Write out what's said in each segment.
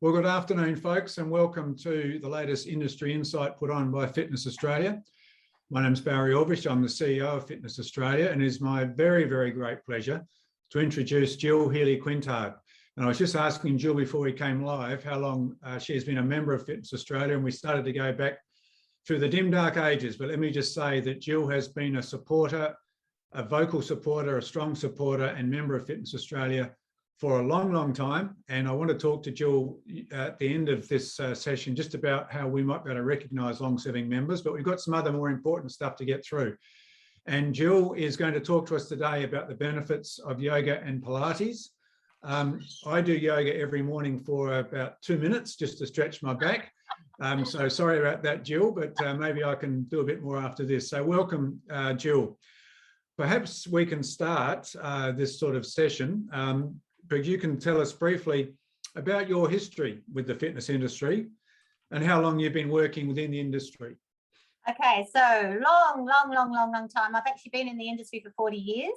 Well, good afternoon, folks, and welcome to the latest industry insight put on by Fitness Australia. My name's Barrie Elvish. I'm the CEO of Fitness Australia, and it is my very, very great pleasure to introduce Jill Healy Quintard. And I was just asking Jill before we came live how long she has been a member of Fitness Australia, and we started to go back through the dim, dark ages. But let me just say that Jill has been a supporter, a vocal supporter, a strong supporter and member of Fitness Australia for a long, long time. And I want to talk to Jill at the end of this session just about how we might be able to recognise long-serving members, but we've got some other more important stuff to get through. And Jill is going to talk to us today about the benefits of yoga and Pilates. I do yoga every morning for about 2 minutes just to stretch my back. So sorry about that, Jill, but maybe I can do a bit more after this. So welcome, Jill. Perhaps we can start this sort of session. But you can tell us briefly about your history with the fitness industry and how long you've been working within the industry. Okay, so long time. I've actually been in the industry for 40 years,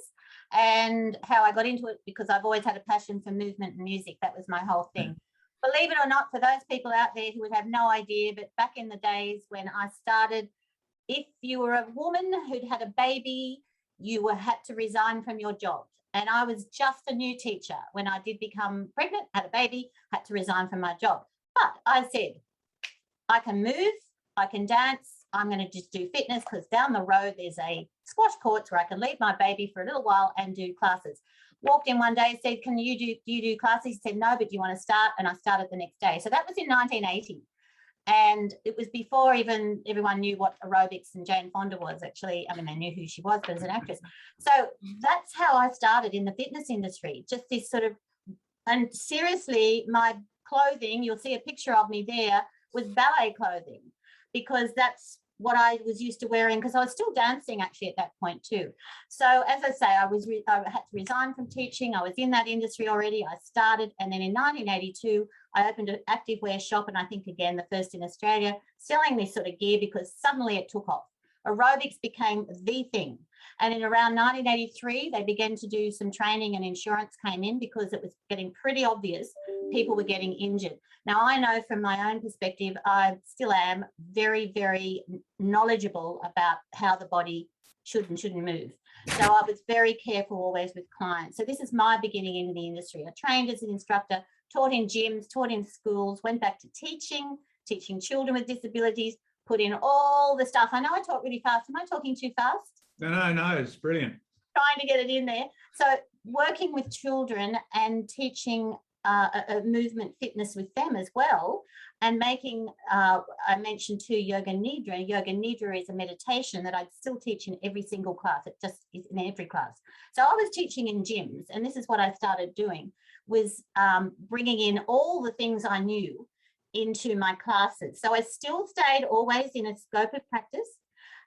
and how I got into it because I've always had a passion for movement and music. That was my whole thing. Believe it or not, for those people out there who would have no idea, but back in the days when I started, if you were a woman who'd had a baby, you had to resign from your job. And I was just a new teacher when I did become pregnant, had a baby, had to resign from my job. But I said, I can move, I can dance, I'm going to just do fitness because down the road there's a squash courts where I can leave my baby for a little while and do classes. Walked in one day, said, do you do classes? He said, no, but do you want to start? And I started the next day. So that was in 1980. And it was before even everyone knew what aerobics and Jane Fonda was actually. I mean, they knew who she was, but as an actress. So that's how I started in the fitness industry, just this sort of, and seriously, my clothing, you'll see a picture of me there, was ballet clothing, because that's what I was used to wearing, because I was still dancing actually at that point too. So as I say, I had to resign from teaching. I was in that industry already. I started, and then in 1982, I opened an activewear shop, and I think again the first in Australia, selling this sort of gear because suddenly it took off. Aerobics became the thing. And in around 1983, they began to do some training, and insurance came in because it was getting pretty obvious people were getting injured. Now, I know from my own perspective, I still am very, very knowledgeable about how the body should and shouldn't move. So I was very careful always with clients. So this is my beginning into the industry. I trained as an instructor, taught in gyms, taught in schools, went back to teaching children with disabilities, put in all the stuff. I know I talk really fast. Am I talking too fast? No, it's brilliant. Trying to get it in there. So working with children and teaching a movement fitness with them as well, and making, I mentioned too, Yoga Nidra. Yoga Nidra is a meditation that I'd still teach in every single class. It just is in every class. So I was teaching in gyms, and this is what I started doing, was bringing in all the things I knew into my classes. So I still stayed always in a scope of practice.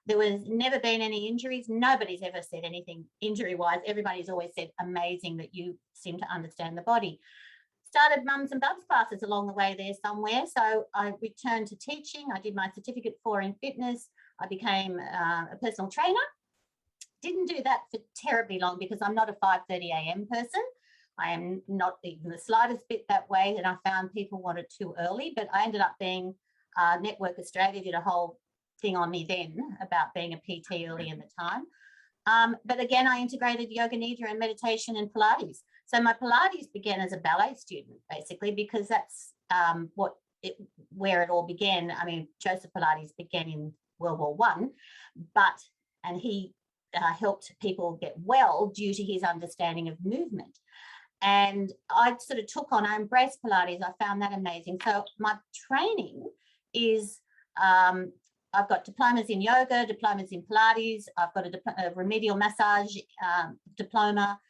There was never been any injuries. Nobody's ever said anything injury-wise. Everybody's always said, amazing that you seem to understand the body. Started mums and bubs classes along the way there somewhere. So I returned to teaching. I did my certificate 4 in fitness. I became a personal trainer. Didn't do that for terribly long because I'm not a 5:30 a.m. person. I am not even the slightest bit that way, and I found people wanted too early, but I ended up being, Network Australia did a whole thing on me then about being a PT early in the time. But again, I integrated Yoga Nidra and meditation and Pilates. So my Pilates began as a ballet student, basically, because that's where it all began. I mean, Joseph Pilates began in World War I, and he helped people get well due to his understanding of movement. And I sort of I embraced Pilates. I found that amazing. So my training is, I've got diplomas in yoga, diplomas in Pilates. I've got a remedial massage diploma,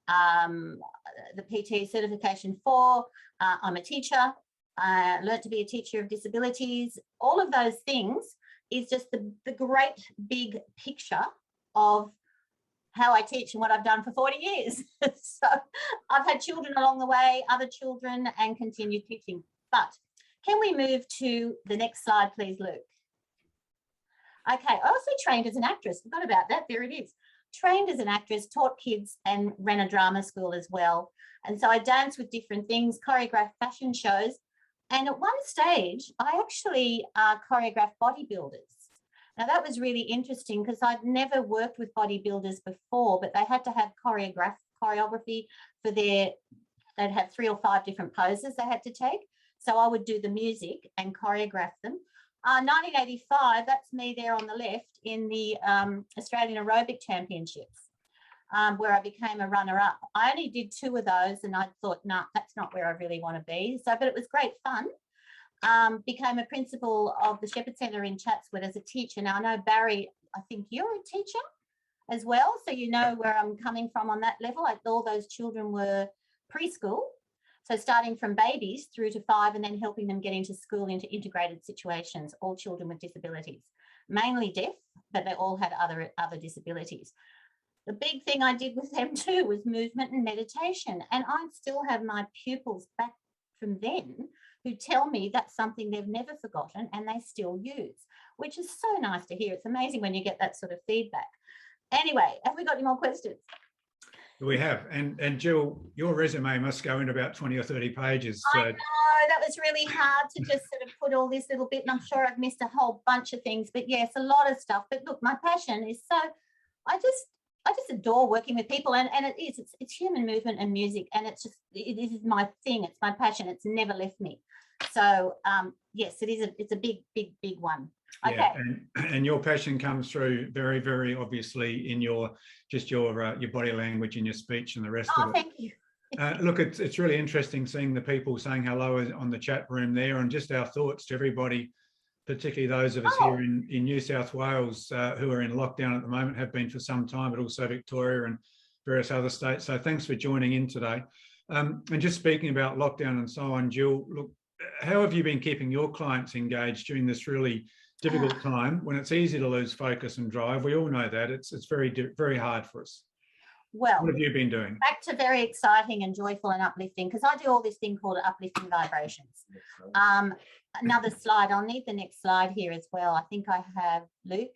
the PT certification 4. I'm a teacher. I learned to be a teacher of disabilities. All of those things is just the great big picture of how I teach and what I've done for 40 years. So I've had children along the way, other children, and continued teaching. But can we move to the next slide, please, Luke? Okay, I also trained as an actress. Forgot about that. There it is. Trained as an actress, taught kids, and ran a drama school as well. And so I danced with different things, choreographed fashion shows. And at one stage, I actually choreographed bodybuilders. Now, that was really interesting because I'd never worked with bodybuilders before, but they had to have choreography for they'd have 3 or 5 different poses they had to take. So I would do the music and choreograph them. 1985, that's me there on the left in the Australian Aerobic Championships, where I became a runner-up. I only did 2 of those and I thought, nah, that's not where I really want to be. So, but it was great fun. Became a principal of the Shepherd Centre in Chatswood as a teacher. Now, I know, Barrie, I think you're a teacher as well, so you know where I'm coming from on that level. All those children were preschool, so starting from babies through to 5 and then helping them get into school, into integrated situations, all children with disabilities, mainly deaf, but they all had other disabilities. The big thing I did with them too was movement and meditation, and I still have my pupils back from then who tell me that's something they've never forgotten and they still use, which is so nice to hear. It's amazing when you get that sort of feedback. Anyway, have we got any more questions? We have. And Jill, your resume must go in about 20 or 30 pages. I know, that was really hard to just sort of put all this little bit, and I'm sure I've missed a whole bunch of things, but yes, a lot of stuff. But look, my passion is so, I just adore working with people, and it's human movement and music, and it is my thing. It's my passion. It's never left me. So yes, it's a big one. Okay. Yeah, and your passion comes through very, very obviously in your body language and your speech and the rest of it. Thank you. Look, it's really interesting seeing the people saying hello on the chat room there, and just our thoughts to everybody, particularly those of us here in New South Wales who are in lockdown at the moment, have been for some time, but also Victoria and various other states. So thanks for joining in today. And just speaking about lockdown and so on, Jill, look, how have you been keeping your clients engaged during this really difficult time when it's easy to lose focus and drive? We all know that. It's very hard for us. Well, what have you been doing? Back to very exciting and joyful and uplifting, because I do all this thing called uplifting vibrations. Another slide. I'll need the next slide here as well. I think I have Luke.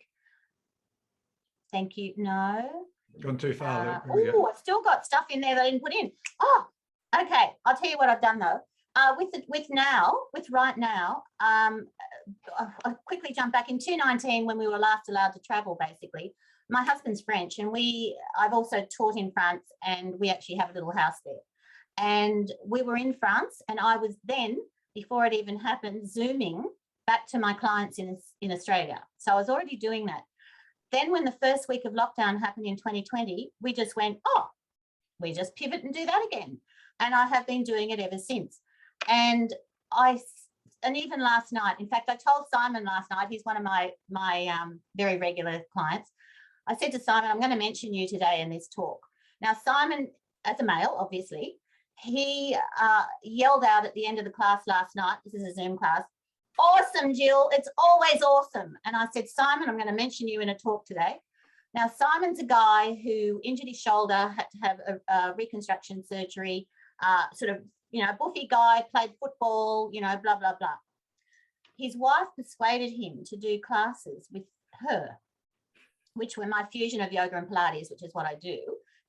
Thank you. No. Gone too far. Oh, I've still got stuff in there that I didn't put in. Oh, okay. I'll tell you what I've done though. Right now, I'll quickly jump back in 2019 when we were last allowed to travel, basically. My husband's French, and I've also taught in France, and we actually have a little house there. And we were in France, and I was then, before it even happened, Zooming back to my clients in Australia. So I was already doing that. Then when the first week of lockdown happened in 2020, we just went, we just pivot and do that again. And I have been doing it ever since. And even last night, in fact, I told Simon last night, he's one of my very regular clients. I said to Simon, I'm going to mention you today in this talk. Now, Simon, as a male, obviously, he yelled out at the end of the class last night, this is a Zoom class, "Awesome, Jill, it's always awesome." And I said, Simon, I'm going to mention you in a talk today. Now, Simon's a guy who injured his shoulder, had to have a reconstruction surgery, buffy guy, played football, blah, blah, blah. His wife persuaded him to do classes with her, which were my fusion of yoga and Pilates, which is what I do,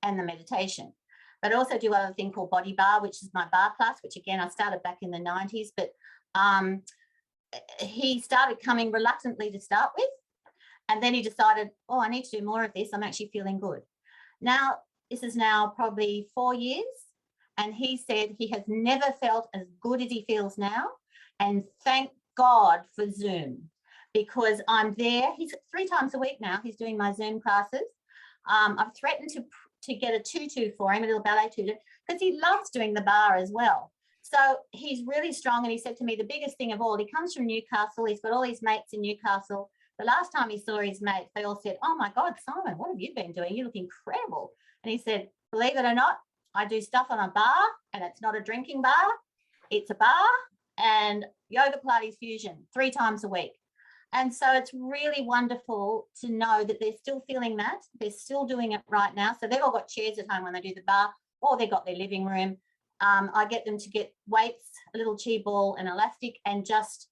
and the meditation. But I also do another thing called body bar, which is my bar class, which again, I started back in the 90s, but he started coming reluctantly to start with. And then he decided, I need to do more of this. I'm actually feeling good. Now, this is now probably 4 years. And he said he has never felt as good as he feels now. And thank God for Zoom, because I'm there. He's 3 times a week now. He's doing my Zoom classes. I've threatened to get a tutu for him, a little ballet tutu, because he loves doing the bar as well. So he's really strong. And he said to me, the biggest thing of all, he comes from Newcastle. He's got all his mates in Newcastle. The last time he saw his mates, they all said, "Oh my God, Simon, what have you been doing? You look incredible." And he said, believe it or not, I do stuff on a bar, and it's not a drinking bar. It's a bar and yoga Pilates fusion 3 times a week. And so it's really wonderful to know that they're still feeling that. They're still doing it right now. So they've all got chairs at home when they do the bar, or they've got their living room. I get them to get weights, a little chi ball, an elastic, and just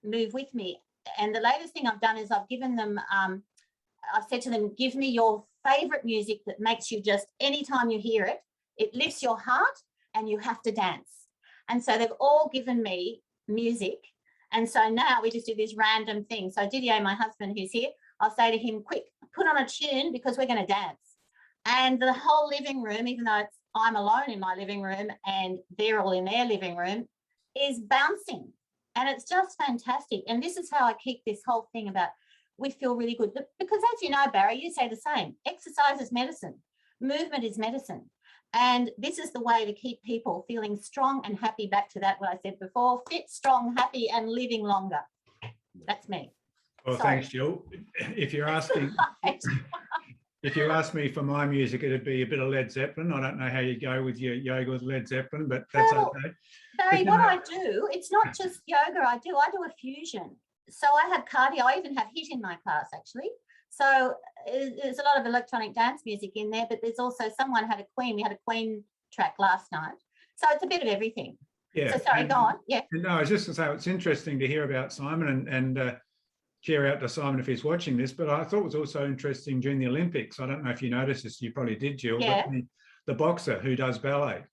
move with me. And the latest thing I've done is I've given them, I've said to them, give me your favorite music that makes you just, anytime you hear it, it lifts your heart and you have to dance. And so they've all given me music. And so now we just do this random thing. So Didier, my husband who's here, I'll say to him, quick, put on a tune because we're going to dance. And the whole living room, even though I'm alone in my living room and they're all in their living room, is bouncing. And it's just fantastic. And this is how I keep this whole thing about we feel really good. Because as you know, Barry, you say the same. Exercise is medicine. Movement is medicine. And this is the way to keep people feeling strong and happy. Back to that, what I said before, fit, strong, happy, and living longer. That's me. Well, Sorry. thanks, Jill. If you're asking, if you ask me for my music, it'd be a bit of Led Zeppelin. I don't know how you go with your yoga with Led Zeppelin, but that's okay. Barry, what I do, it's not just yoga I do a fusion. So I have cardio, I even have HIIT in my class actually. So there's a lot of electronic dance music in there, but there's also someone had a Queen. We had a Queen track last night. So it's a bit of everything. Yeah. So sorry, go on. Yeah. No, I was just to say it's interesting to hear about Simon and cheer out to Simon if he's watching this. But I thought it was also interesting during the Olympics. I don't know if you noticed this. You probably did, Jill. Yeah. But the boxer who does ballet.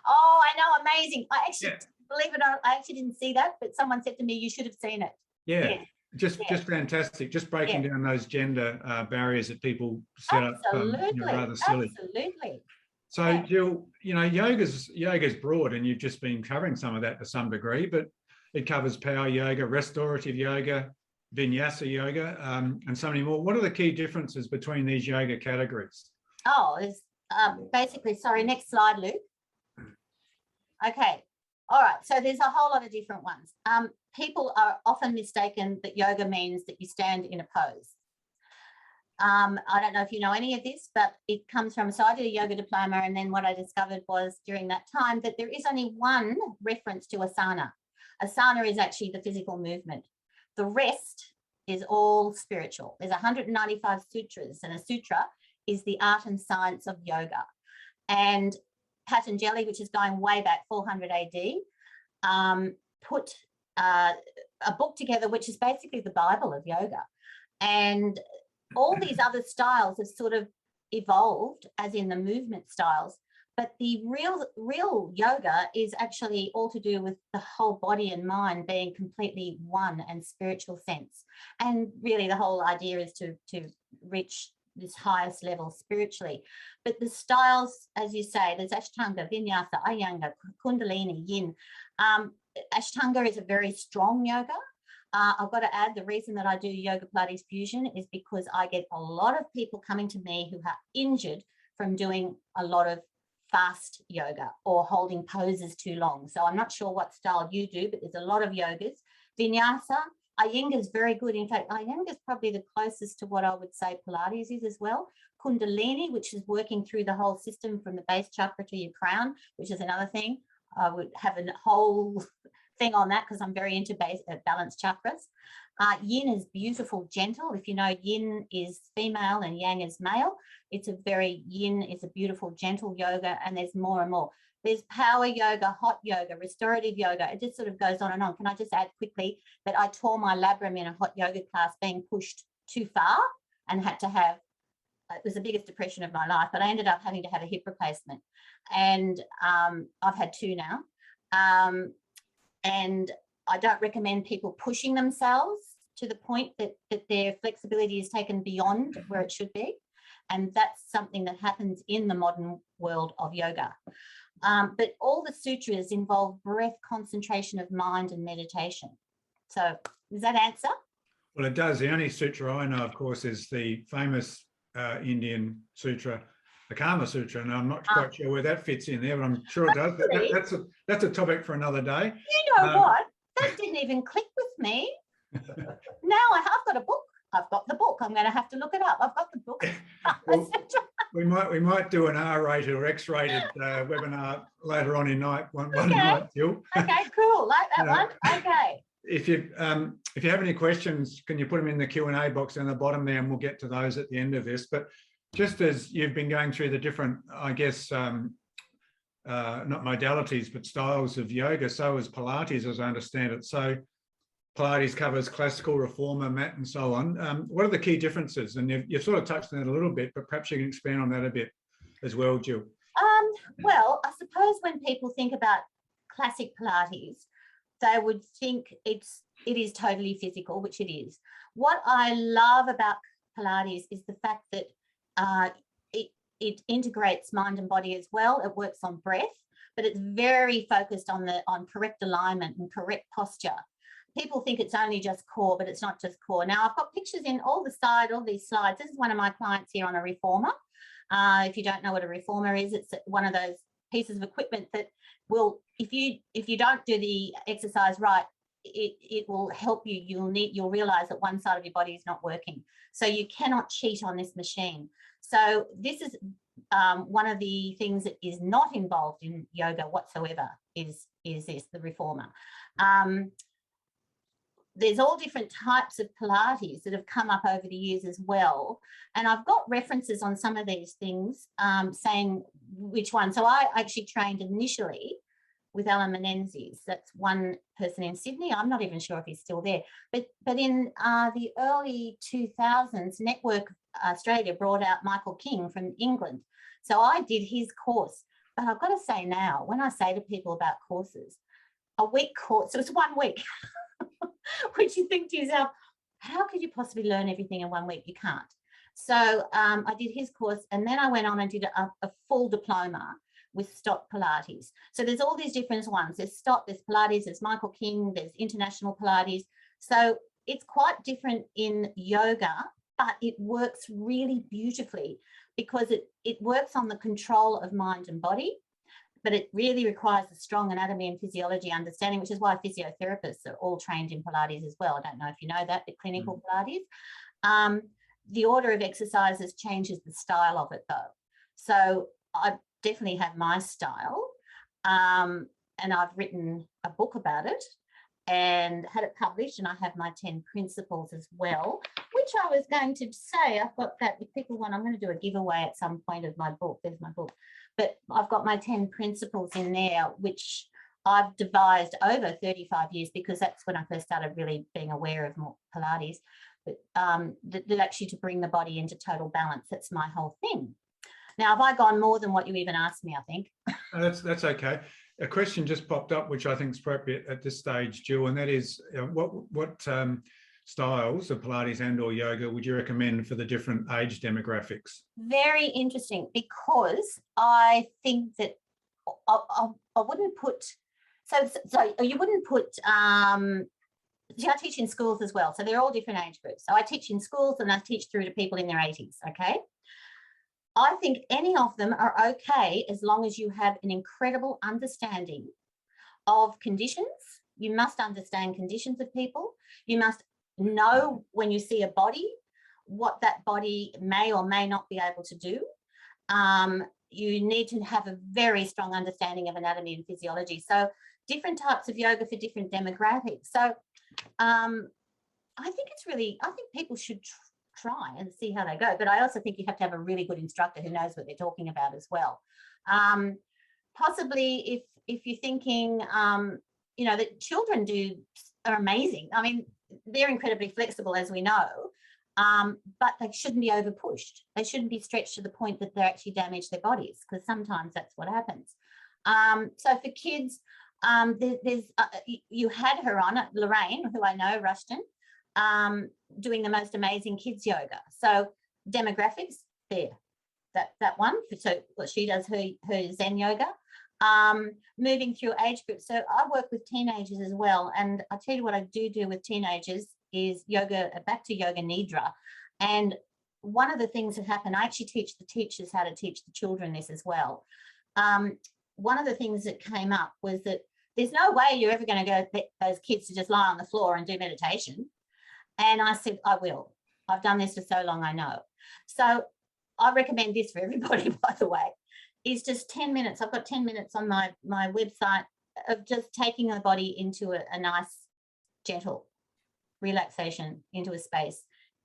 Oh, I know, amazing. I actually, believe it or not, I actually didn't see that, but someone said to me, you should have seen it. Yeah. Yeah. Just fantastic. Just breaking down those gender barriers that people set up. Rather silly. Absolutely. So, Jill, you know, yoga's broad, and you've just been covering some of that to some degree, but it covers power yoga, restorative yoga, vinyasa yoga, and so many more. What are the key differences between these yoga categories? Oh, there's basically, sorry, next slide, Luke. Okay. All right. So there's a whole lot of different ones. People are often mistaken that yoga means that you stand in a pose. I don't know if you know any of this, but it comes from, so I did a yoga diploma, and then what I discovered was during that time that there is only one reference to asana. Asana is actually the physical movement. The rest is all spiritual. There's 195 sutras, and a sutra is the art and science of yoga. And Patanjali, which is going way back 400 AD, put a book together, which is basically the Bible of yoga. And all these other styles have sort of evolved, as in the movement styles, but the real yoga is actually all to do with the whole body and mind being completely one and spiritual sense. And really the whole idea is to reach this highest level spiritually. But the styles, as you say, there's Ashtanga, Vinyasa, Iyengar, Kundalini, Yin. Ashtanga is a very strong yoga. I've got to add, the reason that I do Yoga Pilates Fusion is because I get a lot of people coming to me who are injured from doing a lot of fast yoga or holding poses too long. So I'm not sure what style you do, but there's a lot of yogas. Vinyasa, Iyengar is very good. In fact, Iyengar is probably the closest to what I would say Pilates is as well. Kundalini, which is working through the whole system from the base chakra to your crown, which is another thing. I would have a whole thing on that because I'm very into balanced chakras. Yin is beautiful, gentle. If you know, yin is female and yang is male. It's a very, yin is a beautiful, gentle yoga, and there's more and more. There's power yoga, hot yoga, restorative yoga. It just sort of goes on and on. Can I just add quickly that I tore my labrum in a hot yoga class being pushed too far and had to have, it was the biggest depression of my life, but I ended up having to have a hip replacement. And I've had two now. And I don't recommend people pushing themselves to the point that their flexibility is taken beyond where it should be. And that's something that happens in the modern world of yoga. But all the sutras involve breath, concentration of mind and meditation. So does that answer? Well, it does. The only sutra I know, of course, is the famous Indian sutra, the Kama Sutra, and I'm not quite sure where that fits in there, but I'm sure it does. That's a topic for another day. You know what? That didn't even click with me. Now I've got a book. I've got the book. I'm going to have to look it up. I've got the book. Well, we might do an R-rated or X-rated webinar later on in one night, Jill. Okay, cool. Like that one. Okay. If you have any questions, can you put them in the Q&A box down the bottom there, and we'll get to those at the end of this. But just as you've been going through the different, I guess, not modalities, but styles of yoga, so is Pilates, as I understand it. So Pilates covers classical, reformer, mat, and so on. What are the key differences? And you've sort of touched on that a little bit, but perhaps you can expand on that a bit as well, Jill. Well, I suppose when people think about classic Pilates, they would think it is totally physical, which it is. What I love about Pilates is the fact that it integrates mind and body as well. It works on breath, but it's very focused on correct alignment and correct posture. People think it's only just core, but it's not just core. Now, I've got pictures in all these slides. This is one of my clients here on a reformer. If you don't know what a reformer is, it's one of those pieces of equipment that will, if you don't do the exercise right, it will help you. You'll realize that one side of your body is not working. So you cannot cheat on this machine. So this is one of the things that is not involved in yoga whatsoever is this, the reformer. There's all different types of Pilates that have come up over the years as well. And I've got references on some of these things saying which one. So I actually trained initially with Alan Menenzies. That's one person in Sydney. I'm not even sure if he's still there. But in the early 2000s, Network Australia brought out Michael King from England. So I did his course. But I've got to say now, when I say to people about courses, a week course, so it's 1 week. Which you think to yourself, how could you possibly learn everything in 1 week? You can't. So I did his course, and then I went on and did a full diploma with Stott Pilates. So there's all these different ones. There's Stott, there's Pilates, there's Michael King, there's International Pilates. So it's quite different in yoga, but it works really beautifully because it works on the control of mind and body. But it really requires a strong anatomy and physiology understanding, which is why physiotherapists are all trained in Pilates as well. I don't know if you know that, but clinical Pilates. The order of exercises changes the style of it though. So I definitely have my style, and I've written a book about it and had it published, and I have my 10 principles as well, which I was going to say, I've got that, if people want, I'm going to do a giveaway at some point of my book. There's my book. But I've got my 10 principles in there, which I've devised over 35 years, because that's when I first started really being aware of more Pilates, but that actually to bring the body into total balance. That's my whole thing. Now, have I gone more than what you even asked me, I think? That's okay. A question just popped up, which I think is appropriate at this stage, Jill, and that is what styles of Pilates and or yoga would you recommend for the different age demographics? Very interesting, because I think that I wouldn't put, so you wouldn't put, see, I teach in schools as well, so they're all different age groups. So I teach in schools and I teach through to people in their 80s, okay? I think any of them are okay as long as you have an incredible understanding of conditions. You must understand conditions of people. You must know when you see a body, what that body may or may not be able to do. You need to have a very strong understanding of anatomy and physiology. So different types of yoga for different demographics. So I think it's really, I think people should try and see how they go. But I also think you have to have a really good instructor who knows what they're talking about as well. Possibly if you're thinking, you know, that children are amazing. I mean, they're incredibly flexible, as we know, but they shouldn't be over pushed. They shouldn't be stretched to the point that they actually damage their bodies, because sometimes that's what happens. So for kids, you had her on, Lorraine, who I know, Rushton, doing the most amazing kids yoga. So demographics there, that one. So she does her Zen yoga. Moving through age groups. So I work with teenagers as well. And I tell you what I do with teenagers is yoga, back to yoga nidra. And one of the things that happen, I actually teach the teachers how to teach the children this as well. One of the things that came up was that there's no way you're ever going to get those kids to just lie on the floor and do meditation. And I said, I will. I've done this for so long, I know. So I recommend this for everybody, by the way, is just 10 minutes. I've got 10 minutes on my website of just taking the body into a nice, gentle relaxation, into a space.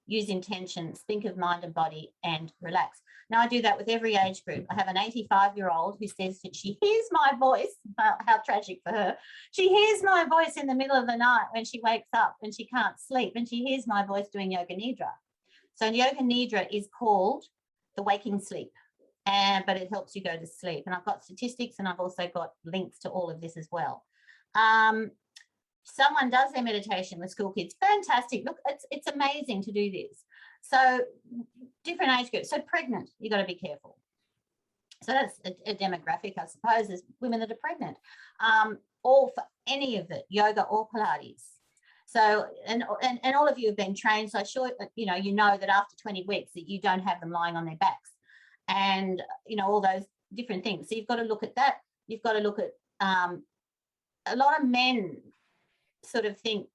Use intentions, think of mind and body, and relax. Now, I do that with every age group. I have an 85-year-old who says that she hears my voice. How tragic for her. She hears my voice in the middle of the night when she wakes up and she can't sleep, and she hears my voice doing yoga nidra. So yoga nidra is called the waking sleep. but it helps you go to sleep. And I've got statistics, and I've also got links to all of this as well. Someone does their meditation with school kids. Fantastic. Look, it's amazing to do this. So different age groups. So pregnant, you've got to be careful. So that's a demographic, I suppose, is women that are pregnant, or for any of it, yoga or Pilates. So, and all of you have been trained, so sure, you know that after 20 weeks that you don't have them lying on their backs, and, all those different things. So you've got to look at that. You've got to look at, a lot of men sort of think,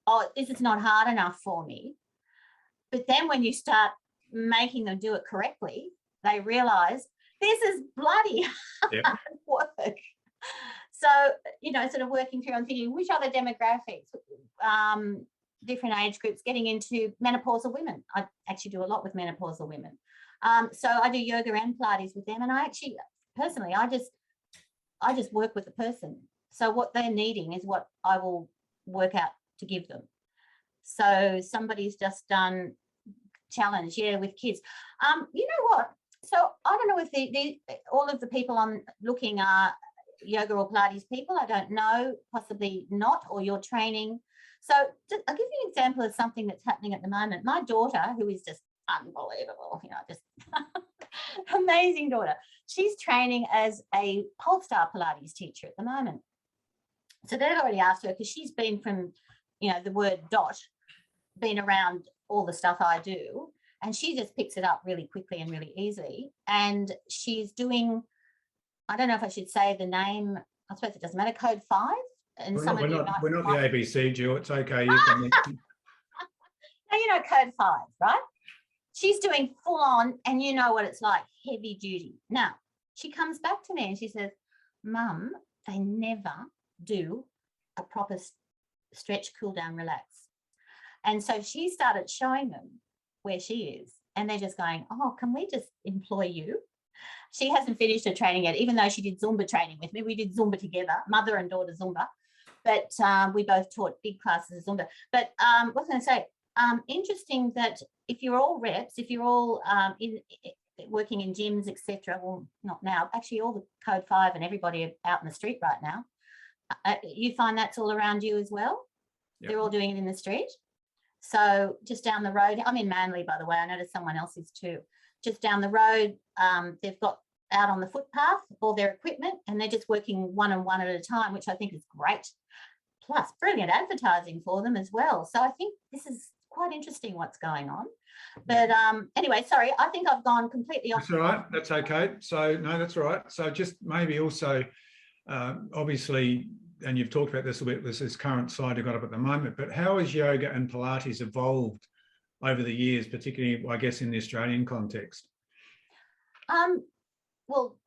oh, this is not hard enough for me. But then when you start making them do it correctly, they realise this is bloody hard work. So, sort of working through and thinking which other demographics, different age groups, getting into menopausal women. I actually do a lot with menopausal women. So I do yoga and Pilates with them. And I actually, personally, I just work with the person. So what they're needing is what I will work out to give them. So somebody's just done challenge, with kids. You know what? So I don't know if all of the people I'm looking are yoga or Pilates people. I don't know, possibly not, or you're training. So I'll give you an example of something that's happening at the moment. My daughter, who is just unbelievable, just amazing daughter. She's training as a Polestar Pilates teacher at the moment. So they've already asked her, because she's been from, the word dot, been around all the stuff I do, and she just picks it up really quickly and really easily. And she's doing, I don't know if I should say the name, I suppose it doesn't matter, code 5. And we're not the ABC, Jill. It's okay. You can now, code 5, right? She's doing full on, and you know what it's like, heavy duty. Now, she comes back to me and she says, Mum, they never do a proper stretch, cool down, relax. And so she started showing them where she is, and they're just going, oh, can we just employ you? She hasn't finished her training yet, even though she did Zumba training with me. We did Zumba together, mother and daughter Zumba, but we both taught big classes of Zumba. But what was I going to say? Interesting that if you're all reps, if you're all working in gyms, etc., well, not now, actually all the code 5 and everybody out in the street right now, you find that's all around you as well? Yep. They're all doing it in the street. So just down the road, I'm in Manly, by the way, I noticed someone else is too. Just down the road, they've got out on the footpath all their equipment, and they're just working one-on-one at a time, which I think is great. Plus, brilliant advertising for them as well. So I think this is quite interesting what's going on. But anyway, sorry, I think I've gone completely off. That's all right. That's okay. So no, that's all right. So just maybe also, obviously, and you've talked about this a bit, this current slide you've got up at the moment, but how has yoga and Pilates evolved over the years, particularly, I guess, in the Australian context? Well,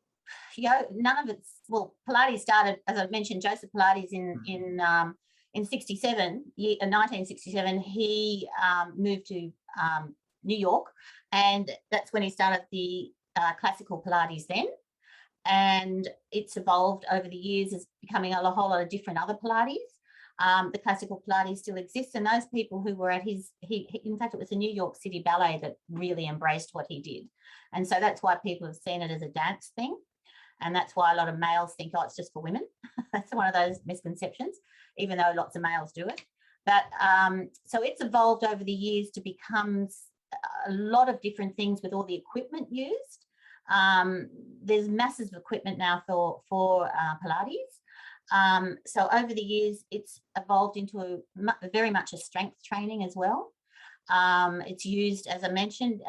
none of it's, Pilates started, as I mentioned, Joseph Pilates in 1967. He moved to New York, and that's when he started the classical Pilates then. And it's evolved over the years as becoming a whole lot of different other Pilates. The classical Pilates still exists, and those people who were at in fact, it was the New York City Ballet that really embraced what he did. And so that's why people have seen it as a dance thing. And that's why a lot of males think, oh, it's just for women. That's one of those misconceptions, even though lots of males do it. But so it's evolved over the years to become a lot of different things with all the equipment used. There's massive equipment now for Pilates. So over the years, it's evolved into very much a strength training as well. It's used, as I mentioned,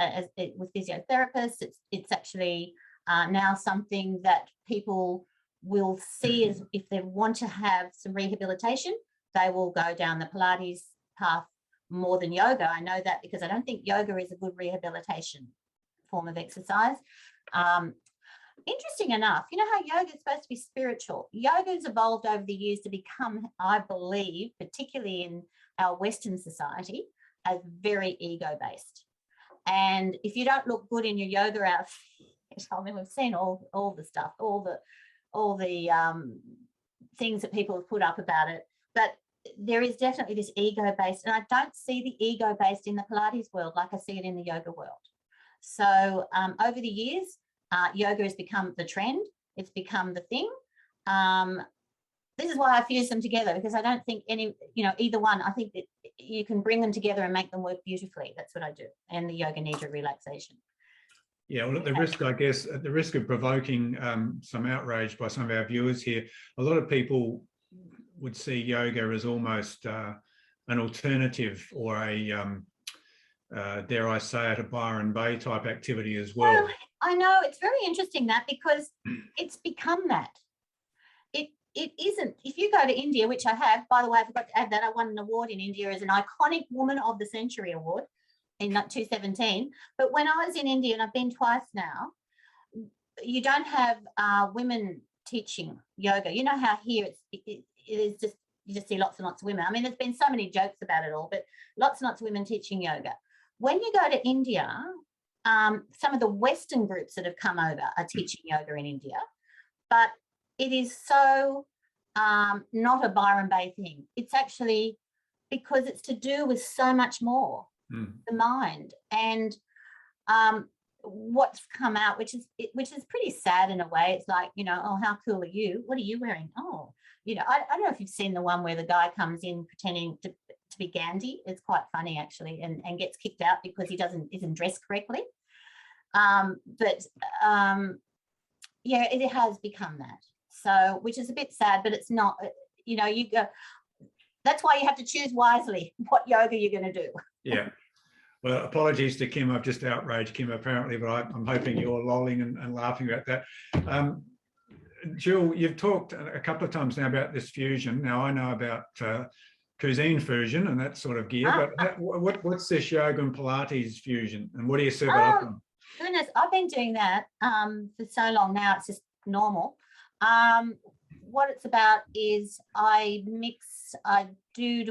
with physiotherapists. It's actually now something that people will see as if they want to have some rehabilitation, they will go down the Pilates path more than yoga. I know that because I don't think yoga is a good rehabilitation form of exercise. Interesting enough, you know how yoga is supposed to be spiritual. Yoga has evolved over the years to become, I believe, particularly in our Western society, as very ego-based. And if you don't look good in your yoga outfit, I mean, we've seen all the stuff, all the things that people have put up about it, but there is definitely this ego-based, and I don't see the ego-based in the Pilates world like I see it in the yoga world. So over the years, yoga has become the trend. It's become the thing. This is why I fuse them together, because I don't think either one, I think that you can bring them together and make them work beautifully. That's what I do. And the yoga nidra relaxation. Yeah, well, at the risk, I guess, at the risk of provoking some outrage by some of our viewers here, a lot of people would see yoga as almost an alternative or a, dare I say it, a Byron Bay type activity as well. Well, I know, it's very interesting that, because it's become that. It isn't. If you go to India, which I have, by the way, I forgot to add that I won an award in India as an Iconic Woman of the Century award in 2017. But when I was in India, and I've been twice now, you don't have women teaching yoga. You know how here it is just, you just see lots and lots of women. I mean, there's been so many jokes about it all, but lots and lots of women teaching yoga. When you go to India, some of the Western groups that have come over are teaching yoga in India, but it is so not a Byron Bay thing. It's actually because it's to do with so much more, the mind. And what's come out, which is pretty sad in a way. It's like, oh, how cool are you? What are you wearing? Oh, I don't know if you've seen the one where the guy comes in pretending to be Gandhi. It's quite funny actually, and gets kicked out because he isn't dressed correctly. Yeah, it has become that. So, which is a bit sad, but it's not, you go, that's why you have to choose wisely what yoga you're going to do. Yeah. Well, apologies to Kim. I've just outraged Kim apparently, but I'm hoping you're lolling and laughing about that. Jill, you've talked a couple of times now about this fusion. Now, I know about cuisine fusion and that sort of gear, but what's this yoga and Pilates fusion, and what do you serve it up on? Goodness, I've been doing that for so long now, it's just normal. What it's about is do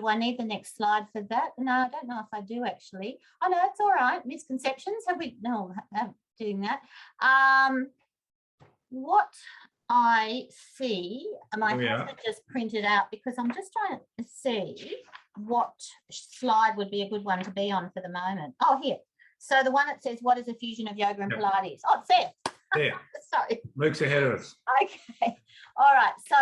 I need the next slide for that? No, I don't know if I do actually. Oh no, it's all right. Misconceptions, no, I'm doing that. What I see, and I have to just print it out because I'm just trying to see what slide would be a good one to be on for the moment. Oh, here. So the one that says, what is a fusion of yoga and Pilates? Oh, it's there. There. Sorry. Luke's ahead of us. Okay. All right. So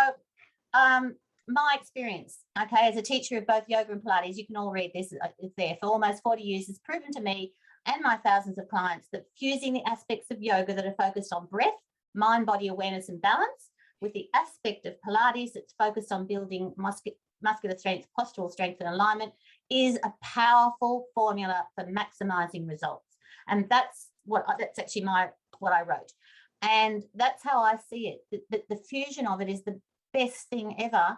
my experience, okay, as a teacher of both yoga and Pilates, you can all read this, it's there, for almost 40 years, it's proven to me and my thousands of clients that fusing the aspects of yoga that are focused on breath, mind, body awareness and balance with the aspect of Pilates that's focused on building muscular strength, postural strength and alignment is a powerful formula for maximizing results. And that's actually what I wrote. And that's how I see it. The fusion of it is the best thing ever.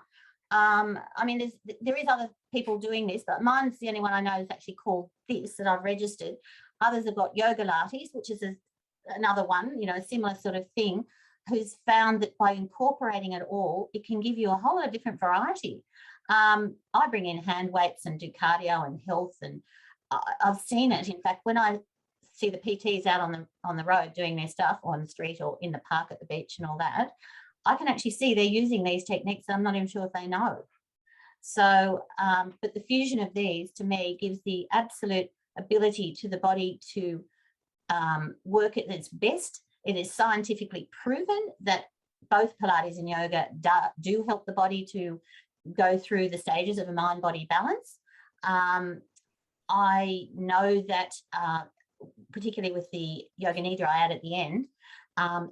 I mean, there is other people doing this, but mine's the only one I know is actually called this that I've registered. Others have got Yoga Lattes, which is another one, a similar sort of thing, who's found that by incorporating it all, it can give you a whole lot of different variety. I bring in hand weights and do cardio and health, and I've seen it. In fact, when I see the PTs out on the road doing their stuff, or on the street or in the park at the beach and all that, I can actually see they're using these techniques. I'm not even sure if they know. So, but the fusion of these to me gives the absolute ability to the body to work at its best. It is scientifically proven that both Pilates and yoga do help the body to go through the stages of a mind-body balance. I know that particularly with the yoga nidra I add at the end,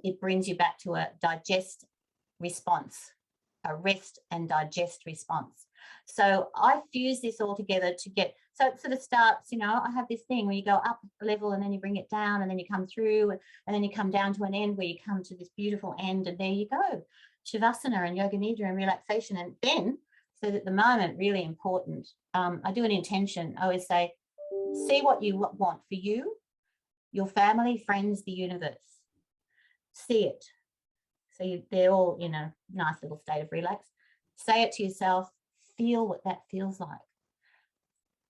it brings you back to a digest response, a rest and digest response. So I fuse this all together to get, so it sort of starts, I have this thing where you go up a level and then you bring it down and then you come through and then you come down to an end where you come to this beautiful end, and there you go. Shavasana and yoga nidra and relaxation. And then, so at the moment, really important, I do an intention. I always say, see what you want for you, your family, friends, the universe. See it. So they're all in a nice little state of relax. Say it to yourself, feel what that feels like,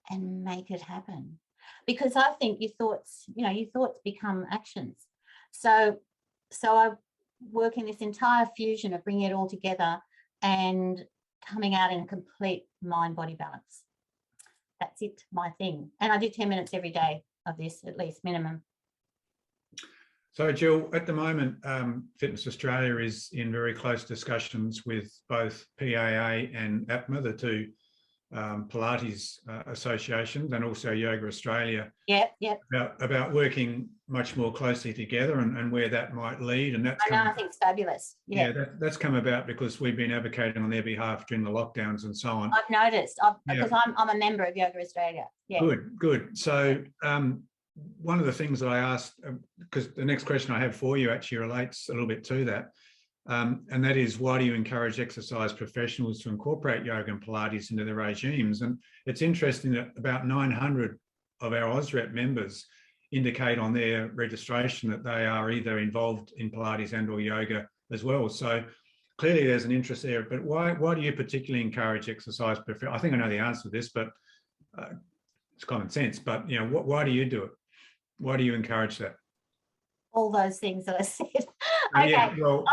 and make it happen. Because I think your thoughts become actions. So I work in this entire fusion of bringing it all together and coming out in a complete mind-body balance. That's it, my thing. And I do 10 minutes every day of this, at least minimum. So, Jill, at the moment, Fitness Australia is in very close discussions with both PAA and APMA, the two Pilates associations, and also Yoga Australia. Yep. About working much more closely together and where that might lead. And that's I think it's fabulous. Yeah, that's come about because we've been advocating on their behalf during the lockdowns and so on. I've noticed because I'm a member of Yoga Australia. Yeah. Good. So one of the things that I asked, because the next question I have for you actually relates a little bit to that, and that is, why do you encourage exercise professionals to incorporate yoga and Pilates into their regimes? And it's interesting that about 900 of our AusREP members indicate on their registration that they are either involved in Pilates and or yoga as well. So clearly there's an interest there, but why do you particularly encourage exercise? I think I know the answer to this, but it's common sense, but you know, why do you do it? Why do you encourage that? All those things that I said. Okay. Yeah, well,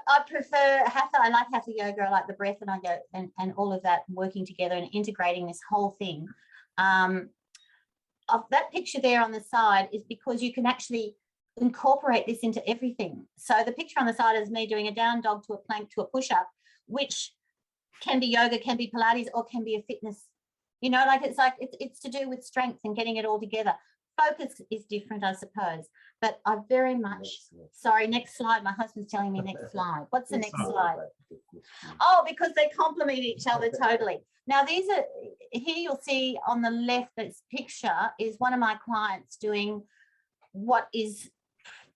I prefer hatha. I like hatha yoga. I like the breath, and I go and all of that, working together and integrating this whole thing. Of that picture there on the side is because you can actually incorporate this into everything. So the picture on the side is me doing a down dog to a plank to a push-up, which can be yoga, can be Pilates, or can be a fitness. You know, it's to do with strength and getting it all together. Focus is different, I suppose, but I very much, sorry, next slide. My husband's telling me next slide. What's the next slide? Oh, because they complement each other totally. Now, here you'll see on the left, this picture is one of my clients doing what is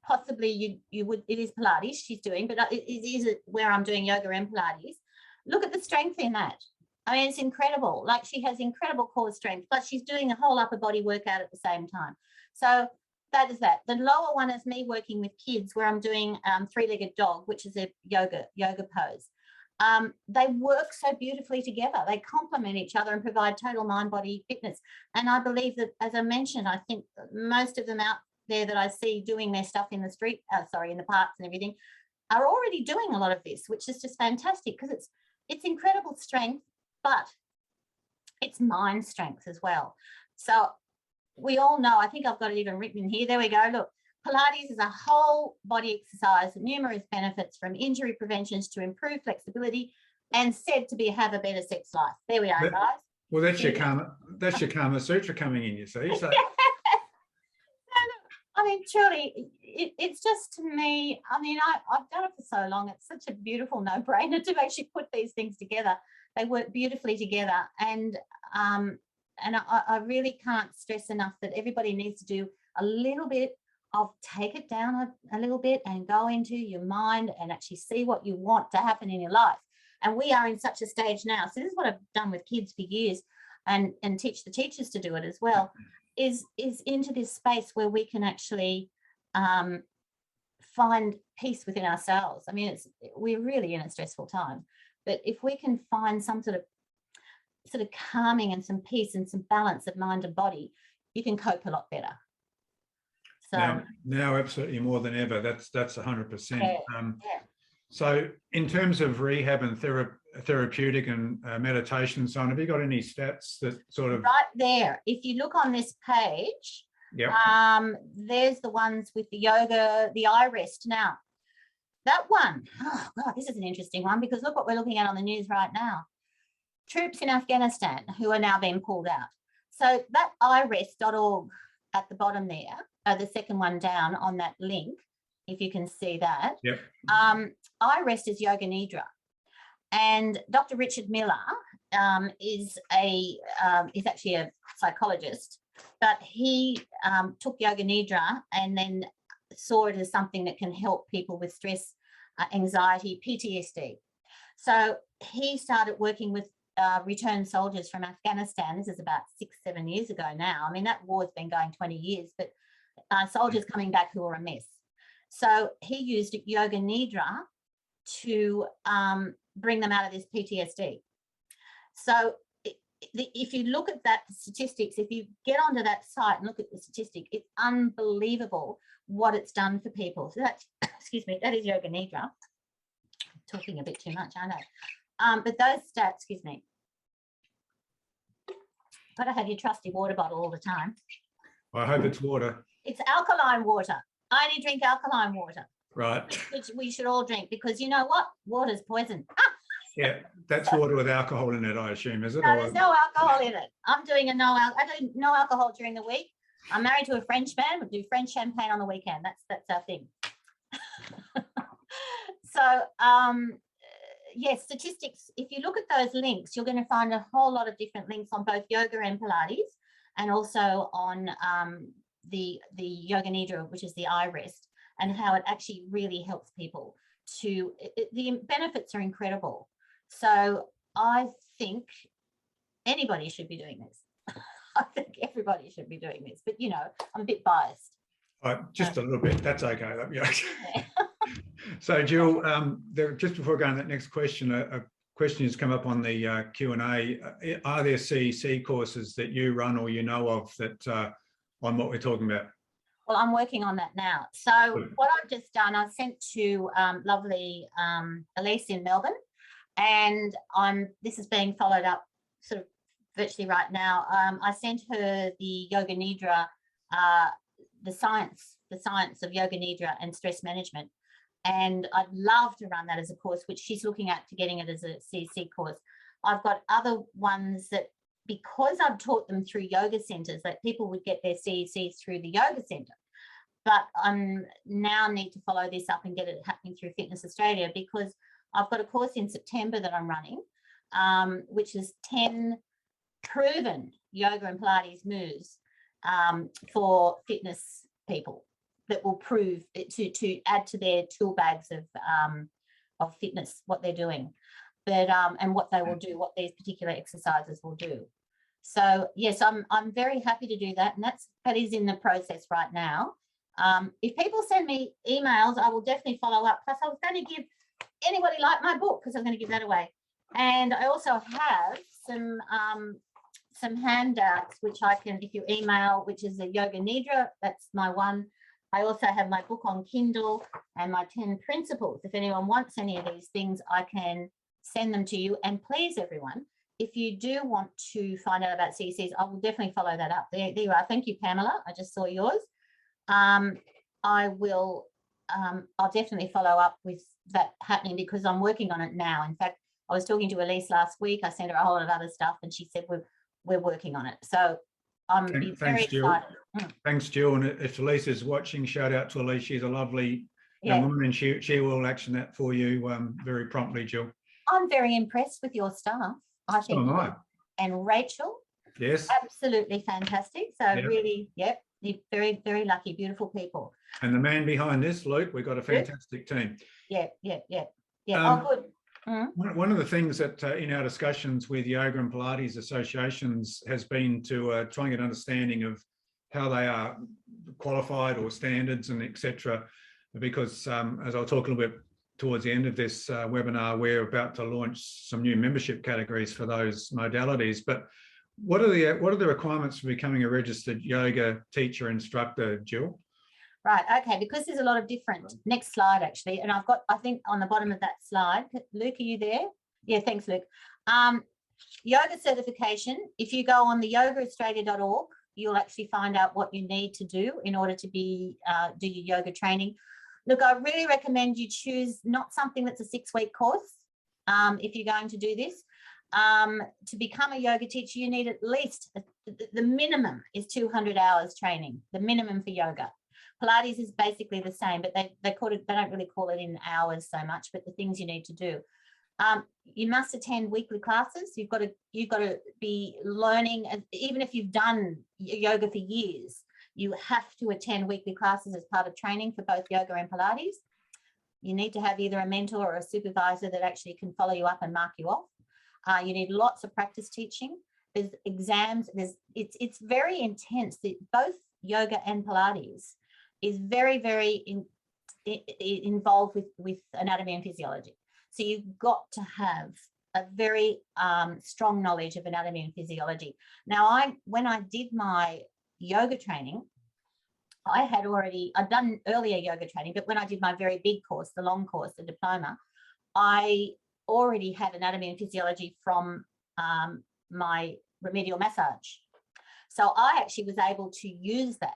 possibly it is Pilates she's doing, but it is where I'm doing yoga and Pilates. Look at the strength in that. I mean, it's incredible. Like, she has incredible core strength, but she's doing a whole upper body workout at the same time. So that is that. The lower one is me working with kids, where I'm doing three-legged dog, which is a yoga pose. They work so beautifully together. They complement each other and provide total mind-body fitness. And I believe that, as I mentioned, I think most of them out there that I see doing their stuff in the street, in the parks and everything, are already doing a lot of this, which is just fantastic, because it's incredible strength, but it's mind strength as well. So we all know, I think I've got it even written in here. There we go. Look, Pilates is a whole body exercise, numerous benefits from injury preventions to improve flexibility, and said to have a better sex life. There we are, guys. Well, that's your Kama Sutra coming in, you see. So. I mean, truly, it's just, to me, I mean, I've done it for so long. It's such a beautiful no-brainer to actually put these things together. They work beautifully together. And I really can't stress enough that everybody needs to do a little bit of take it down a little bit and go into your mind and actually see what you want to happen in your life. And we are in such a stage now. So this is what I've done with kids for years, and teach the teachers to do it as well, is into this space where we can actually find peace within ourselves. I mean, we're really in a stressful time, but if we can find some sort of calming and some peace and some balance of mind and body, you can cope a lot better. So now absolutely more than ever. That's 100%. Yeah. So in terms of rehab and therapeutic and meditation, so on, have you got any stats that sort of... Right there, if you look on this page, yep. There's the ones with the yoga, the eye rest. Now, that one, oh God, this is an interesting one, because look what we're looking at on the news right now. Troops in Afghanistan who are now being pulled out. So that irest.org at the bottom there, the second one down on that link, if you can see that. Yep. iRest is Yoga Nidra, and Dr. Richard Miller is actually a psychologist, but he took Yoga Nidra and then saw it as something that can help people with stress, anxiety, PTSD. So he started working with returned soldiers from Afghanistan. This is about 6-7 years ago now. I mean, that war's been going 20 years, but soldiers coming back who were a mess. So he used Yoga Nidra to bring them out of this PTSD. So if you look at that statistics, if you get onto that site and look at the statistic, it's unbelievable what it's done for people. So that's, excuse me, that is Yoga Nidra. I'm talking a bit too much, I know. But those stats, excuse me. Got to have your trusty water bottle all the time. I hope it's water. It's alkaline water. I only drink alkaline water. Right. Which we should all drink, because you know what? Water's poison. Yeah, that's water with alcohol in it, I assume, is it? No, there's no alcohol in it. I'm doing I do no alcohol during the week. I'm married to a French man. We do French champagne on the weekend. That's our thing. So, yes, statistics. If you look at those links, you're going to find a whole lot of different links on both yoga and Pilates, and also on the Yoga Nidra, which is the eye rest, and how it actually really helps people to. The benefits are incredible. So I think anybody should be doing this. I think everybody should be doing this, but I'm a bit biased. Just a little bit. That's okay. Yeah. Yeah. So, Jill, just before going to that next question, a question has come up on the Q&A. Are there CEC courses that you run or you know of that on what we're talking about? Well, I'm working on that now. So what I've just done, I've sent to lovely Elise in Melbourne, and this is being followed up sort of virtually right now. I sent her the Yoga Nidra, the science of Yoga Nidra and stress management. And I'd love to run that as a course, which she's looking at to getting it as a CEC course. I've got other ones that, because I've taught them through yoga centres, that people would get their CECs through the yoga centre. But I now need to follow this up and get it happening through Fitness Australia, because I've got a course in September that I'm running, which is 10 proven yoga and Pilates moves for fitness people that will prove to add to their tool bags of fitness, what they're doing, but and what they will do, what these particular exercises will do. So yes, I'm very happy to do that, and that is in the process right now. If people send me emails, I will definitely follow up. Plus, I was going to give anybody like my book, because I'm going to give that away, and I also have some handouts which I can, if you email, which is a Yoga Nidra, that's my one. I also have my book on Kindle and my 10 principles. If anyone wants any of these things, I can send them to you. And please, everyone, if you do want to find out about CCs, I will definitely follow that up. There you are. Thank you, Pamela. I just saw yours. I will, I'll definitely follow up with that happening, because I'm working on it now. In fact, I was talking to Elise last week. I sent her a whole lot of other stuff, and she said we're working on it. So I'm very excited. Thanks, Jill. And if Elise is watching, shout out to Elise. She's a lovely young woman, and she will action that for you very promptly, Jill. I'm very impressed with your staff. I think. So am I. And Rachel. Yes. Absolutely fantastic. So really, you're very, very lucky, beautiful people. And the man behind this, Luke, we've got a fantastic team. Yeah. Oh, good. One of the things that in our discussions with Yoga and Pilates associations has been to try and get understanding of how they are qualified or standards and etc. Because as I'll talk a little bit towards the end of this webinar, we're about to launch some new membership categories for those modalities. But what are the requirements for becoming a registered yoga teacher instructor, Jill? Right, okay, because there's a lot of different. Next slide, actually, and I've got, I think, on the bottom of that slide. Luke, are you there? Yeah, thanks, Luke. Yoga certification, if you go on the yogaaustralia.org, you'll actually find out what you need to do in order to be do your yoga training. Look, I really recommend you choose not something that's a 6-week course if you're going to do this. To become a yoga teacher, you need at least, the minimum is 200 hours training, the minimum for yoga. Pilates is basically the same, but they don't really call it in hours so much, but the things you need to do. You must attend weekly classes. You've got to be learning, even if you've done yoga for years, you have to attend weekly classes as part of training for both yoga and Pilates. You need to have either a mentor or a supervisor that actually can follow you up and mark you off. You need lots of practice teaching. There's exams. It's very intense. Both yoga and Pilates is very, very involved with anatomy and physiology. So you've got to have a very strong knowledge of anatomy and physiology. Now, when I did my yoga training, I'd done earlier yoga training, but when I did my very big course, the long course, the diploma, I already had anatomy and physiology from my remedial massage. So I actually was able to use that.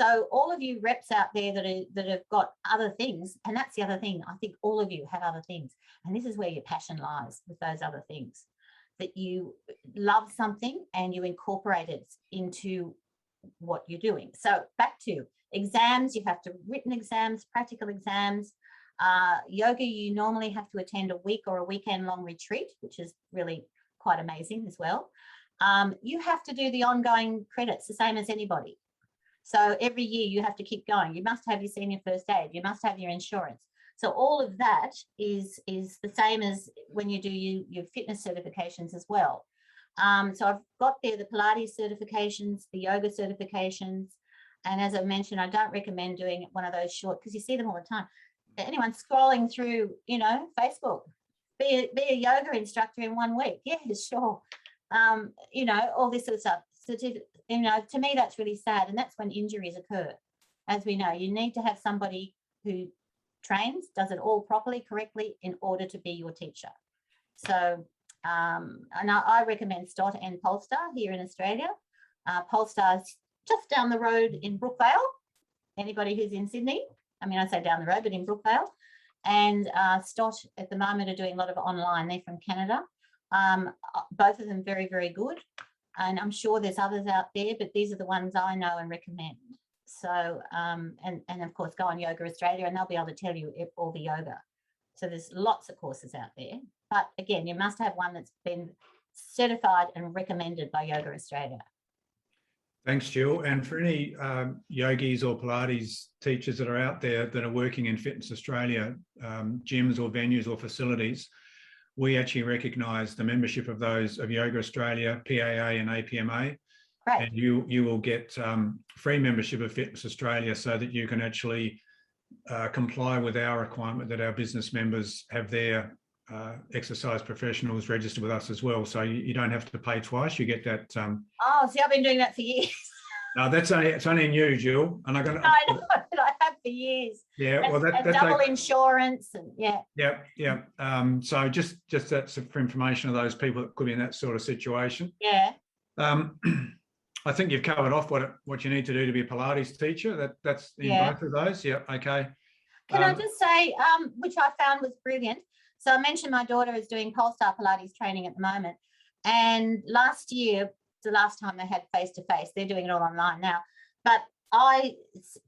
So all of you reps out there that have got other things, and that's the other thing. I think all of you have other things, and this is where your passion lies, with those other things, that you love something and you incorporate it into what you're doing. So back to exams, you have to written exams, practical exams. Yoga, you normally have to attend a week or a weekend long retreat, which is really quite amazing as well. You have to do the ongoing credits, the same as anybody. So every year you have to keep going. You must have your senior first aid. You must have your insurance. So all of that is the same as when you do your fitness certifications as well. So I've got there the Pilates certifications, the yoga certifications. And as I mentioned, I don't recommend doing one of those short, because you see them all the time. Anyone scrolling through, you know, Facebook, be a yoga instructor in 1 week. Yeah, sure. You know, all this sort of stuff. You know, to me, that's really sad. And that's when injuries occur. As we know, you need to have somebody who trains, does it all properly, correctly, in order to be your teacher. So, and I recommend Stott and Polestar here in Australia. Polestar's just down the road in Brookvale. Anybody who's in Sydney, I mean, I say down the road, but in Brookvale. And Stott at the moment are doing a lot of online. They're from Canada. Both of them very, very good. And I'm sure there's others out there, but these are the ones I know and recommend. So, and of course, go on Yoga Australia and they'll be able to tell you all the yoga. So there's lots of courses out there. But again, you must have one that's been certified and recommended by Yoga Australia. Thanks, Jill. And for any yogis or Pilates teachers that are out there that are working in Fitness Australia, gyms or venues or facilities, we actually recognise the membership of those of Yoga Australia, PAA and APMA. Right. And you will get free membership of Fitness Australia, so that you can actually comply with our requirement that our business members have their exercise professionals registered with us as well. So you don't have to pay twice. You get that. Oh, see, I've been doing that for years. No, it's only new, Jill. And I know, but I have for years. Yeah, well, that's double insurance and yeah. Yeah. So just that's for information of those people that could be in that sort of situation. Yeah. I think you've covered off what you need to do to be a Pilates teacher. That's in both of those. Yeah. Okay. Can I just say, which I found was brilliant. So I mentioned my daughter is doing Polestar Pilates training at the moment, and last year, the last time they had face-to-face, they're doing it all online now. But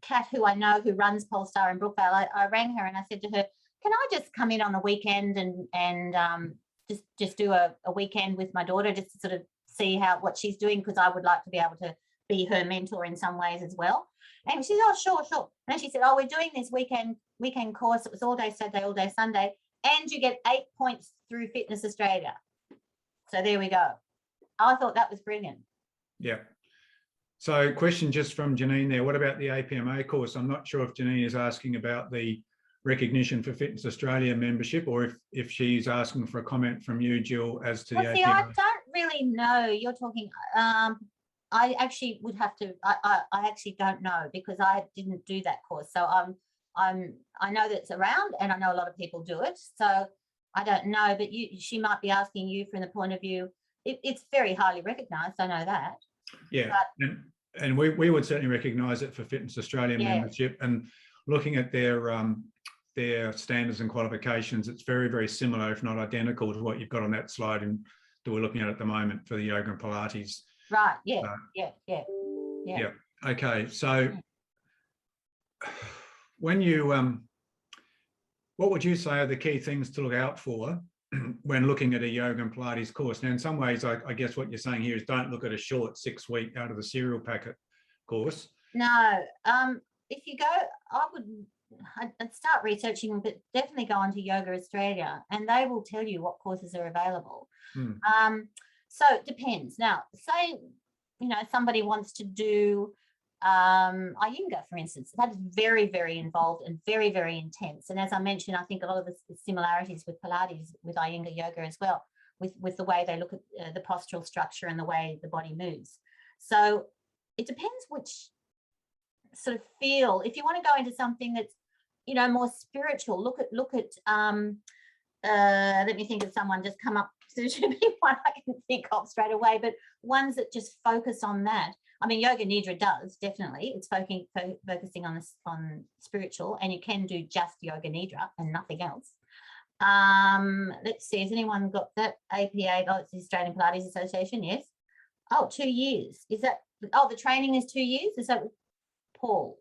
Kat, who I know, who runs Polestar in Brookvale, I rang her and I said to her, can I just come in on the weekend and just do a weekend with my daughter, just to sort of see what she's doing, because I would like to be able to be her mentor in some ways as well. And she said, oh, sure. And she said, oh, we're doing this weekend course. It was all day Saturday, all day Sunday, and you get 8 points through Fitness Australia. So there we go. I thought that was brilliant. Yeah. So question just from Janine there. What about the APMA course? I'm not sure if Janine is asking about the recognition for Fitness Australia membership, or if she's asking for a comment from you, Jill, as to the APMA. I don't really know. You're talking, I actually would have to, I actually don't know, because I didn't do that course. So I know that it's around, and I know a lot of people do it. So I don't know, but she might be asking you from the point of view, it's very highly recognised. I know that. Yeah, and we would certainly recognise it for Fitness Australia membership. And looking at their standards and qualifications, it's very, very similar, if not identical, to what you've got on that slide and that we're looking at the moment for the Yoga and Pilates. Right. Yeah. Yeah. Okay. So when you, what would you say are the key things to look out for when looking at a Yoga and Pilates course? Now, in some ways, I guess what you're saying here is don't look at a short 6-week out of the serial packet course. No. If you go, I'd start researching, but definitely go onto Yoga Australia, and they will tell you what courses are available. So it depends. Now, say, somebody wants to do Iyengar, for instance. That is very, very involved and very, very intense. And as I mentioned, I think a lot of the similarities with Pilates, with Iyengar yoga as well, with the way they look at the postural structure and the way the body moves. So it depends which sort of feel. If you want to go into something that's, more spiritual, look at let me think of someone just come up to me, one I can think of straight away, but ones that just focus on that. I mean, Yoga Nidra does, definitely. It's focusing on this, on spiritual, and you can do just Yoga Nidra and nothing else. Let's see, has anyone got that? APA, oh, it's the Australian Pilates Association, yes. Oh, 2 years. Is that, oh, the training is 2 years? Is that Paul?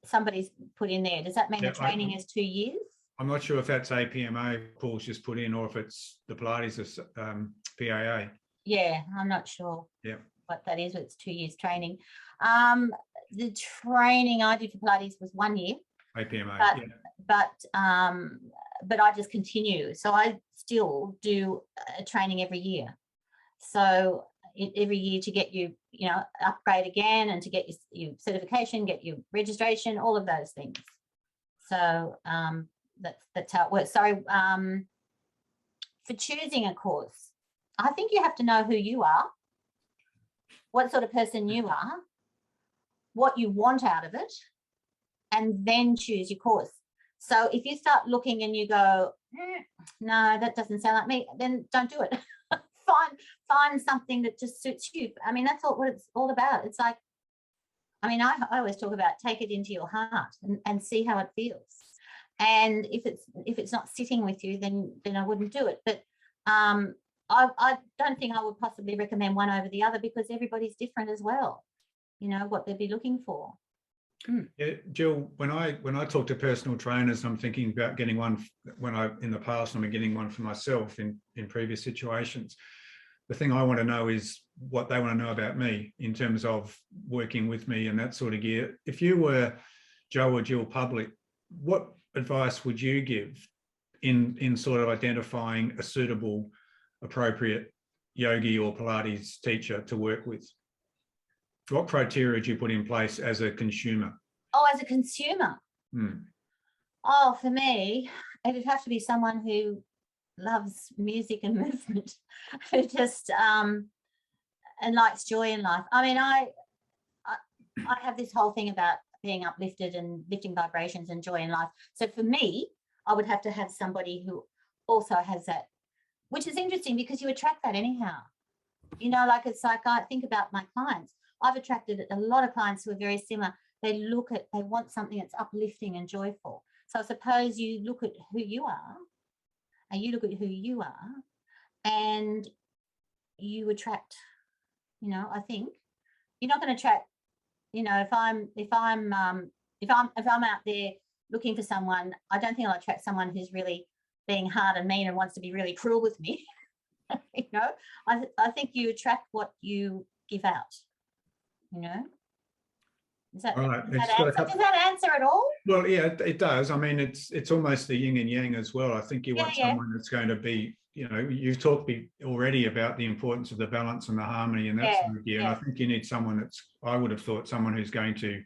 Somebody's put in there. Does that mean the training is 2 years? I'm not sure if that's APMA Paul's just put in, or if it's the Pilates PAA. Yeah, I'm not sure. Yeah. What that is, it's 2 years training. The training I did for Pilates was 1 year. APMA, but I just continue. So I still do a training every year. So every year to get you, upgrade again, and to get your certification, get your registration, all of those things. So that's how it works. So for choosing a course, I think you have to know who you are, what sort of person you are, what you want out of it, and then choose your course. So if you start looking and you go, no, that doesn't sound like me, then don't do it. Find something that just suits you. I mean, that's what it's all about. It's like, I mean, I always talk about take it into your heart and see how it feels. And if it's not sitting with you, then I wouldn't do it. But I don't think I would possibly recommend one over the other, because everybody's different as well, what they'd be looking for. Yeah, Jill, when I talk to personal trainers, I'm thinking about getting one in the past, I'm getting one for myself in previous situations. The thing I want to know is what they want to know about me in terms of working with me and that sort of gear. If you were Joe or Jill Public, what advice would you give in sort of identifying a suitable, appropriate yogi or Pilates teacher to work with? What criteria would you put in place as a consumer? Oh, as a consumer? Oh, for me, it would have to be someone who loves music and movement, who just and likes joy in life. I mean, I have this whole thing about being uplifted and lifting vibrations and joy in life. So for me, I would have to have somebody who also has that, which is interesting because you attract that anyhow. Like it's like I think about my clients. I've attracted a lot of clients who are very similar. They want something that's uplifting and joyful. So I suppose you look at who you are, and you look at who you are, and you attract, I think you're not going to attract, if I'm out there looking for someone, I don't think I'll attract someone who's really being hard and mean and wants to be really cruel with me. I think you attract what you give out. Does that answer it all? Well, yeah, it does. I mean, it's almost the yin and yang as well. I think you want someone that's going to be, you've talked already about the importance of the balance and the harmony and that sort of gear. And I think you need someone I would have thought, someone who's going to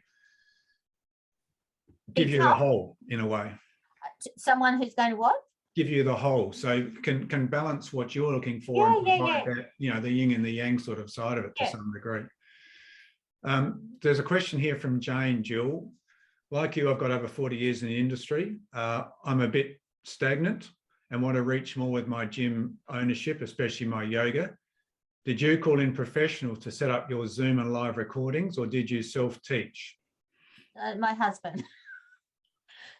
give you the whole in a way. Someone who's going to what? Give you the whole, so can balance what you're looking for and provide that, the yin and the yang sort of side of it to some degree. There's a question here from Jane. Jill, like you, I've got over 40 years in the industry. I'm a bit stagnant and want to reach more with my gym ownership, especially my yoga. Did you call in professionals to set up your Zoom and live recordings, or did you self-teach? My husband.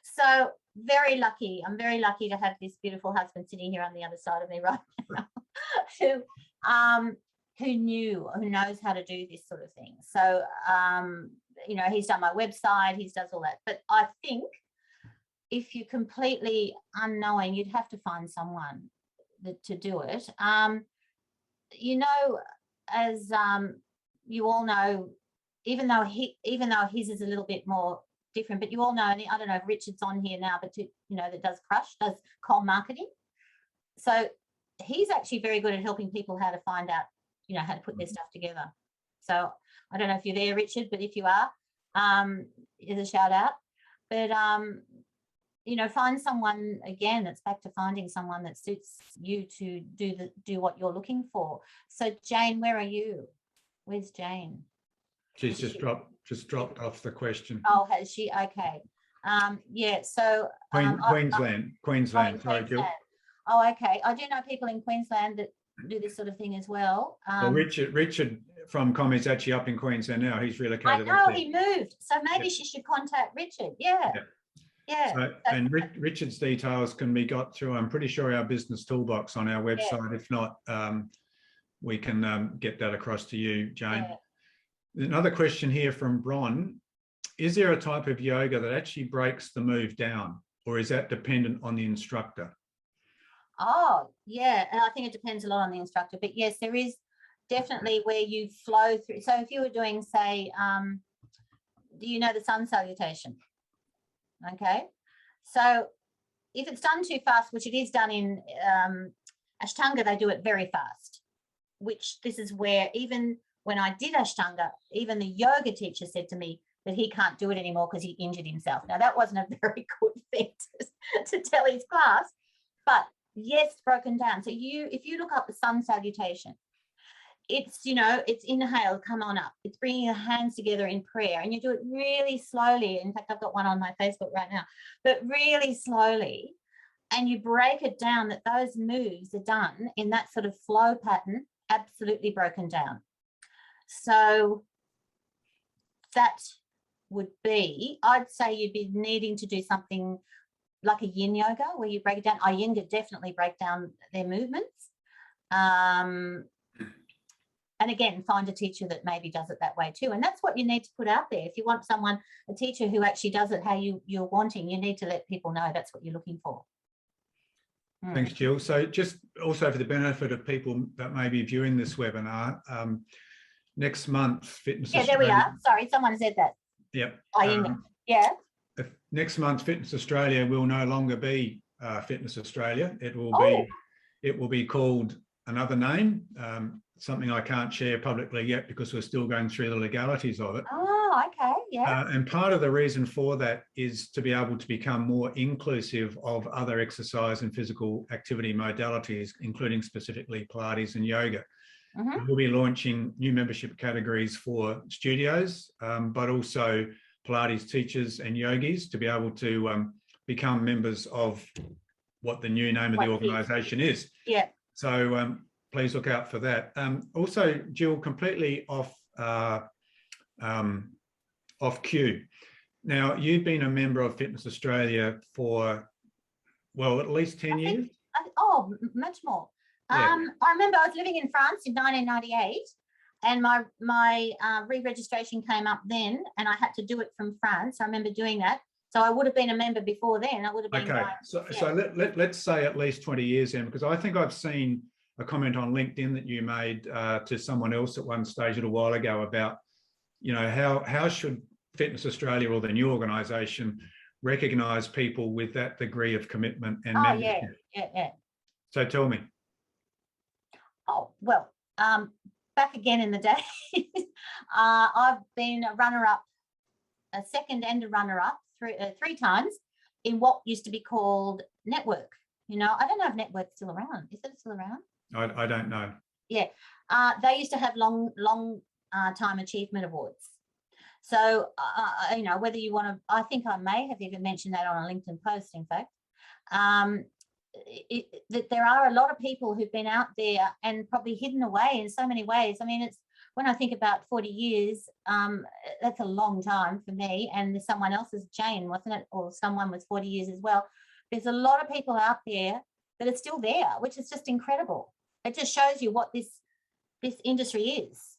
So very lucky. I'm very lucky to have this beautiful husband sitting here on the other side of me right now, who knows how to do this sort of thing. So, he's done my website, he does all that. But I think if you're completely unknowing, you'd have to find someone to do it. As you all know, even though his is a little bit more different, but you all know, and I don't know if Richard's on here now, but that does cold marketing. So he's actually very good at helping people how to find out, how to put their stuff together. So I don't know if you're there, Richard, but if you are, is a shout out. But find someone, again, that's back to finding someone that suits you to do what you're looking for. So Jane, where are you? Where's Jane? She's just dropped off the question. Oh, has she? Okay. So Queensland. Sorry, Jill. Oh, okay. I do know people in Queensland that do this sort of thing as well. Well, Richard from Com's actually up in Queensland now. He's I relocated know up there. he moved, so maybe she should contact Richard. Yeah. So, and Richard's details can be got through, I'm pretty sure, our business toolbox on our website. If not, we can get that across to you, Jane. Another question here from Bron. Is there a type of yoga that actually breaks the move down, or is that dependent on the instructor? Oh, yeah. And I think it depends a lot on the instructor. But yes, there is definitely where you flow through. So if you were doing, say, do you know the sun salutation? Okay. So if it's done too fast, which it is done in Ashtanga, they do it very fast, which this is where even when I did Ashtanga, even the yoga teacher said to me that he can't do it anymore because he injured himself. Now, that wasn't a very good thing to tell his class, but yes, broken down. So if you look up the sun salutation, it's, it's inhale, come on up. It's bringing your hands together in prayer, and you do it really slowly. In fact, I've got one on my Facebook right now, but really slowly. And you break it down that those moves are done in that sort of flow pattern, absolutely broken down. So that would be, I'd say you'd be needing to do something like a yin yoga where you break it down. Iyengar definitely break down their movements. And again, find a teacher that maybe does it that way too. And that's what you need to put out there. If you want a teacher who actually does it how you're wanting, you need to let people know that's what you're looking for. Thanks, Jill. So just also for the benefit of people that may be viewing this webinar, next month, Fitness Australia. There we are. Sorry, someone said that. Yep. Next month, Fitness Australia will no longer be Fitness Australia. It will be called another name, something I can't share publicly yet because we're still going through the legalities of it. Oh, okay, yeah. And part of the reason for that is to be able to become more inclusive of other exercise and physical activity modalities, including specifically Pilates and yoga. We'll be launching new membership categories for studios, but also Pilates teachers and yogis to be able to become members of what the new name of the organisation is. Yeah. So please look out for that. Also, Jill, completely off cue. Now, you've been a member of Fitness Australia for, well, at least 10 years? Much more. Yeah. I remember I was living in France in 1998, and my re-registration came up then, and I had to do it from France. I remember doing that. So I would have been a member before then. I would have been. Okay. So let's say at least 20 years then, because I think I've seen a comment on LinkedIn that you made to someone else at one stage a little while ago about, how should Fitness Australia or the new organisation recognise people with that degree of commitment and membership? Yeah. So tell me. Oh, well, back again in the day, I've been a runner-up, a second and a runner-up three times in what used to be called Network. I don't know if Network's still around. Is it still around? I don't know. Yeah. They used to have long time achievement awards. So, whether you want to, I think I may have even mentioned that on a LinkedIn post, in fact, that there are a lot of people who've been out there and probably hidden away in so many ways. I mean, it's, when I think about 40 years, that's a long time for me. And there's someone else's, Jane, wasn't it? Or someone was 40 years as well. There's a lot of people out there that are still there, which is just incredible. It just shows you what this industry is.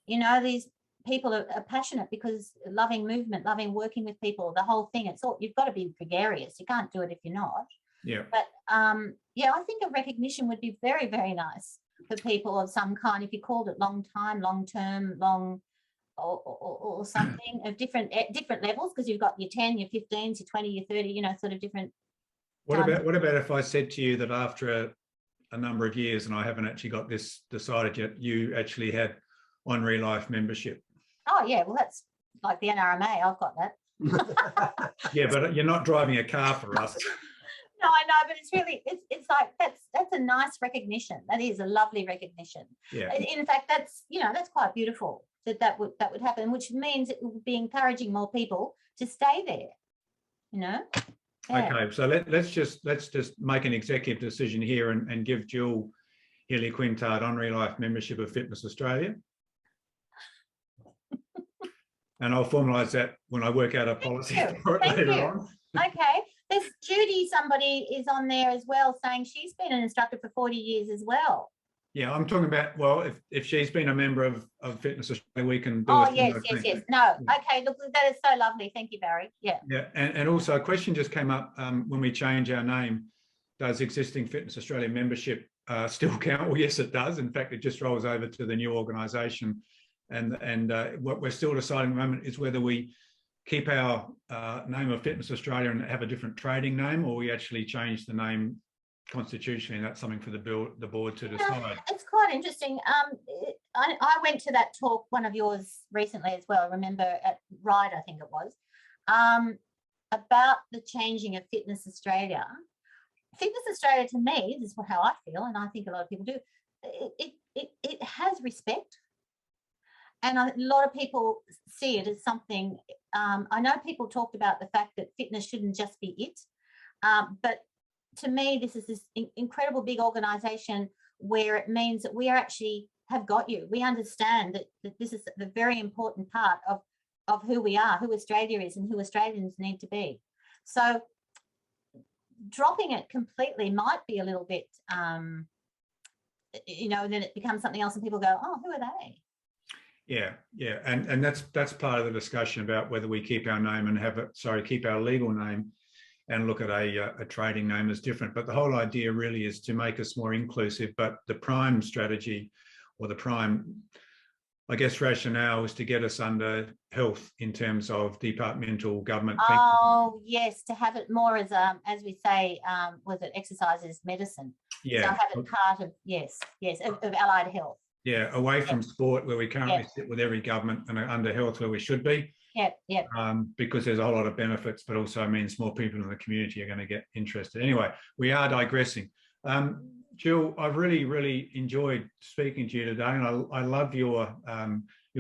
These people are passionate because loving movement, loving working with people, the whole thing. It's all, you've got to be gregarious. You can't do it if you're not. Yeah. But I think a recognition would be very, very nice for people of some kind. If you called it long time, long term, long or something of different levels, because you've got your 10, your 15s, your 20, your 30, sort of different. What about if I said to you that after a number of years, and I haven't actually got this decided yet, you actually had honorary life membership? Oh yeah, well that's like the NRMA. I've got that. Yeah, but you're not driving a car for us. No, I know, but it's really, it's like, that's a nice recognition. That is a lovely recognition. Yeah. In fact, that's quite beautiful that would happen, which means it will be encouraging more people to stay there. Yeah. Okay, so let's just make an executive decision here and give Jill Healy Quintard honorary life membership of Fitness Australia. And I'll formalise that when I work out a policy for it later on. Okay. There's Judy, somebody is on there as well saying she's been an instructor for 40 years as well. Yeah, I'm talking about, well, if she's been a member of Fitness Australia, we can do Oh, a yes. No. Yeah. Okay, look, that is so lovely. Thank you, Barrie. Yeah. Yeah, and also a question just came up when we change our name. Does existing Fitness Australia membership still count? Well, yes, it does. In fact, it just rolls over to the new organisation. And what we're still deciding at the moment is whether we keep our name of Fitness Australia and have a different trading name, or we actually change the name constitutionally, and that's something for the board to decide. It's quite interesting. I went to that talk, one of yours recently as well, remember at Ride, I think it was, about the changing of Fitness Australia. Fitness Australia, to me, this is how I feel, and I think a lot of people do, it has respect. And a lot of people see it as something, I know people talked about the fact that fitness shouldn't just be it, but to me, this is this incredible big organisation where it means that we are actually have got you. We understand that this is the very important part of who we are, who Australia is, and who Australians need to be. So dropping it completely might be a little bit, you know, then it becomes something else and people go, oh, who are they? Yeah, and that's part of the discussion about whether we keep our name and keep our legal name and look at a trading name as different. But the whole idea really is to make us more inclusive. But the prime strategy, or the prime, I guess, rationale is to get us under health in terms of departmental government. Oh, yes, to have it more as we say, was it exercise is medicine? Yeah. So have it part of, yes, of allied health. Yeah, away from sport, where we currently sit with every government, and under health, where we should be. Yeah. Because there's a whole lot of benefits, but also means more people in the community are going to get interested. Anyway, we are digressing. Jill, I've really enjoyed speaking to you today, and I love your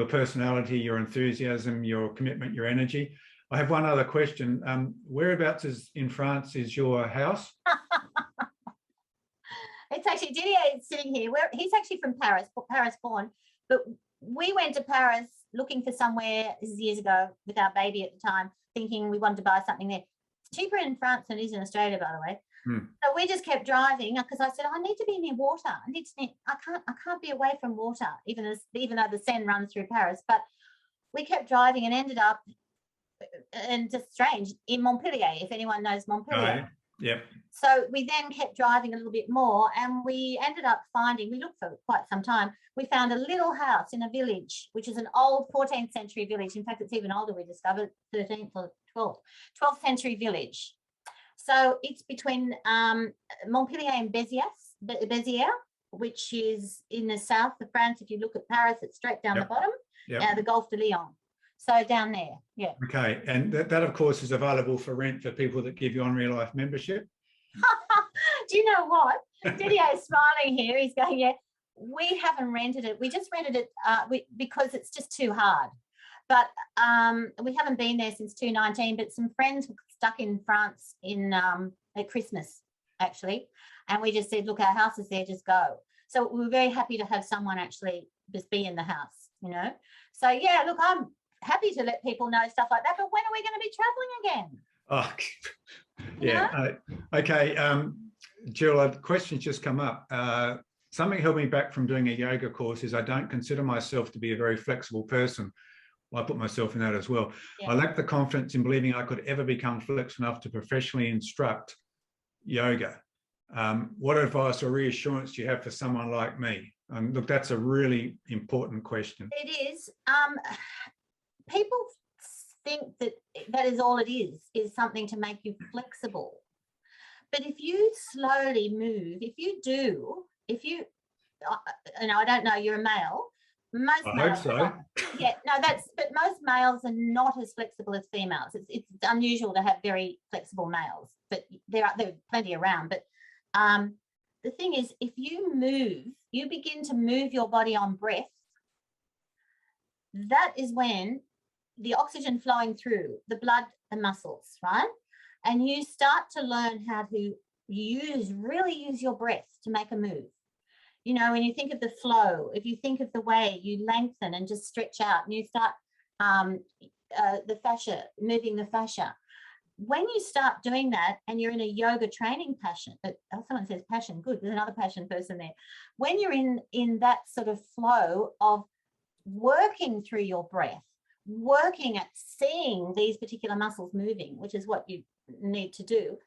personality, your enthusiasm, your commitment, your energy. I have one other question. Whereabouts in France is your house? It's actually, Didier is sitting here. He's actually from Paris born, but we went to Paris looking for somewhere, this is years ago, with our baby at the time, thinking we wanted to buy something there. It's cheaper in France than it is in Australia, by the way. So we just kept driving because I said, I need to be near water. I can't be away from water, even though the Seine runs through Paris. But we kept driving and ended up, and just strange, in Montpellier, if anyone knows Montpellier. Yeah. So we then kept driving a little bit more, and we ended up we looked for quite some time. We found a little house in a village, which is an old 14th century village. In fact, it's even older, we discovered, 13th or 12th century village. So it's between Montpellier and Béziers, which is in the south of France. If you look at Paris, it's straight down the bottom, the Gulf de Lyon. So down there, yeah. Okay, and that of course is available for rent for people that give you honorary life membership. Do you know what? Didier is smiling here. He's going, yeah, we haven't rented it. We just rented it because it's just too hard. But we haven't been there since 2019, but some friends were stuck in France at Christmas, actually. And we just said, look, our house is there, just go. So we were very happy to have someone actually just be in the house, you know. So, yeah, look, I'm happy to let people know stuff like that, but when are we going to be traveling again? Oh, yeah. Okay, Jill, a question's just come up. Something held me back from doing a yoga course is I don't consider myself to be a very flexible person. Well, I put myself in that as well. Yeah. I lack the confidence in believing I could ever become flexible enough to professionally instruct yoga. What advice or reassurance do you have for someone like me? Look, that's a really important question. It is. People think that is all it is something to make you flexible. But if you slowly move, and I don't know, you're a male. Most I males hope so. But most males are not as flexible as females. It's unusual to have very flexible males, but there are plenty around. But the thing is, if you begin to move your body on breath, that is when the oxygen flowing through the blood and muscles, right? and you start to learn how to really use your breath to make a move. You know, when you think of the flow, if you think of the way you lengthen and just stretch out, and you start the fascia, moving the fascia. When you start doing that and you're in a yoga training passion, someone says passion, good, there's another passion person there. When you're in that sort of flow of working through your breath, working at seeing these particular muscles moving, which is what you need to do,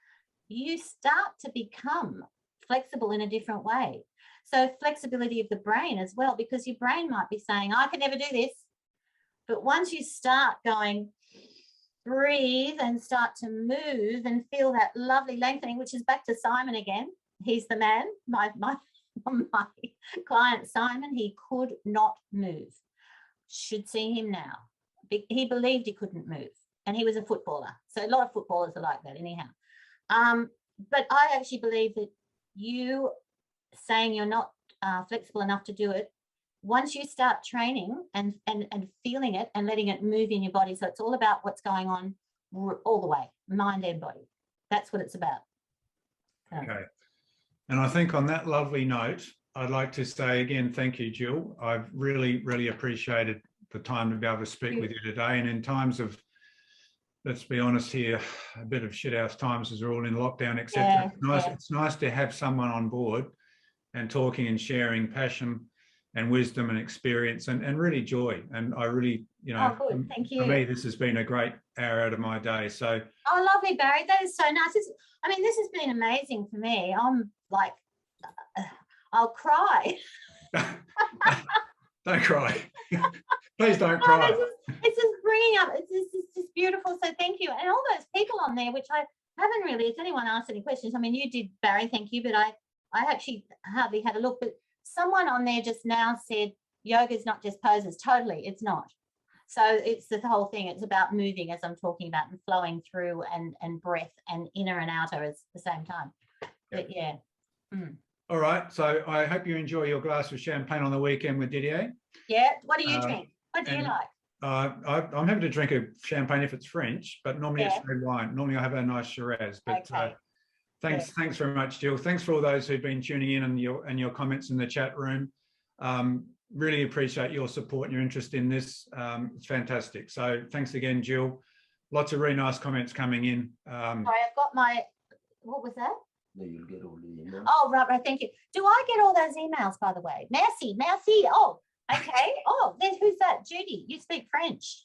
you start to become flexible in a different way. So flexibility of the brain as well, because your brain might be saying, I can never do this. But once you start going, breathe and start to move and feel that lovely lengthening, which is back to Simon again. He's the man, my client Simon, he could not move. Should see him now. He believed he couldn't move, and he was a footballer. So a lot of footballers are like that anyhow. But I actually believe that you saying you're not flexible enough to do it, once you start training and feeling it and letting it move in your body, so it's all about what's going on all the way, mind and body. That's what it's about. So. Okay. And I think on that lovely note, I'd like to say again, thank you, Jill. I've really, really appreciated the time to be able to speak with you today. And in times of, let's be honest here, a bit of shithouse times as we're all in lockdown, etc. Yeah, It's nice to have someone on board and talking and sharing passion and wisdom and experience and really joy. And I really, you know, good. Thank you. For me, this has been a great hour out of my day. So, oh, lovely, Barry. That is so nice. This has been amazing for me. I'm like, I'll cry. Don't cry. Please don't cry. It's just bringing up, it's just beautiful. So thank you. And all those people on there, which I haven't really, has anyone asked any questions? I mean, you did, Barry, thank you, but I actually hardly had a look, but someone on there just now said, yoga is not just poses. Totally, it's not. So it's the whole thing. It's about moving, as I'm talking about, and flowing through and breath and inner and outer at the same time. But yeah. All right. So I hope you enjoy your glass of champagne on the weekend with Didier. Yeah. What do you drink? What do you like? I'm happy to drink a champagne if it's French, but normally it's red wine. Normally I have a nice Shiraz. But okay. Thanks very much, Jill. Thanks for all those who've been tuning in and your comments in the chat room. Really appreciate your support and your interest in this. It's fantastic. So thanks again, Jill. Lots of really nice comments coming in. Sorry, I've got my, what was that? No, you'll get all the emails. Oh, right, thank you. Do I get all those emails, by the way? Merci. Oh, okay. Oh, then who's that? Judy, you speak French.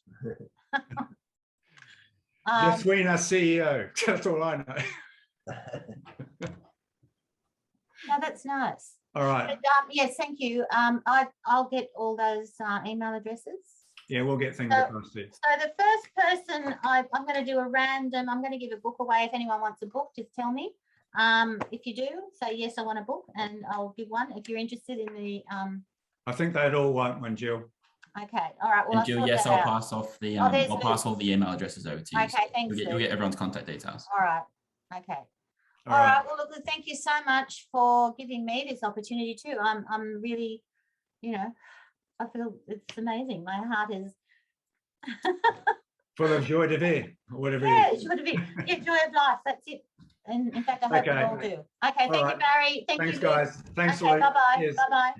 Je suis un CEO. That's all I know. No, that's nice. All right. But, yes, thank you. I'll get all those email addresses. Yeah, we'll get things across to you. So the first person, I'm going to do a random, I'm going to give a book away. If anyone wants a book, just tell me. If you do, say, yes, I want a book, and I'll give one. If you're interested in the... I think they'd all want one, Jill. Okay, all right. Well, and Jill, yes, I'll pass off the I'll pass all the email addresses over to you. Okay, thanks. You'll get everyone's contact details. All right. Okay. All right. Well, look, thank you so much for giving me this opportunity too. I'm really, you know, I feel it's amazing. My heart is full of joie de vivre, or whatever it is. joie de vivre. Yeah, joy of life. That's it. And in fact, I hope we all do. Okay, thank you, Barry. Thanks, you, guys. Thanks a lot. lot. Bye-bye. Bye-bye.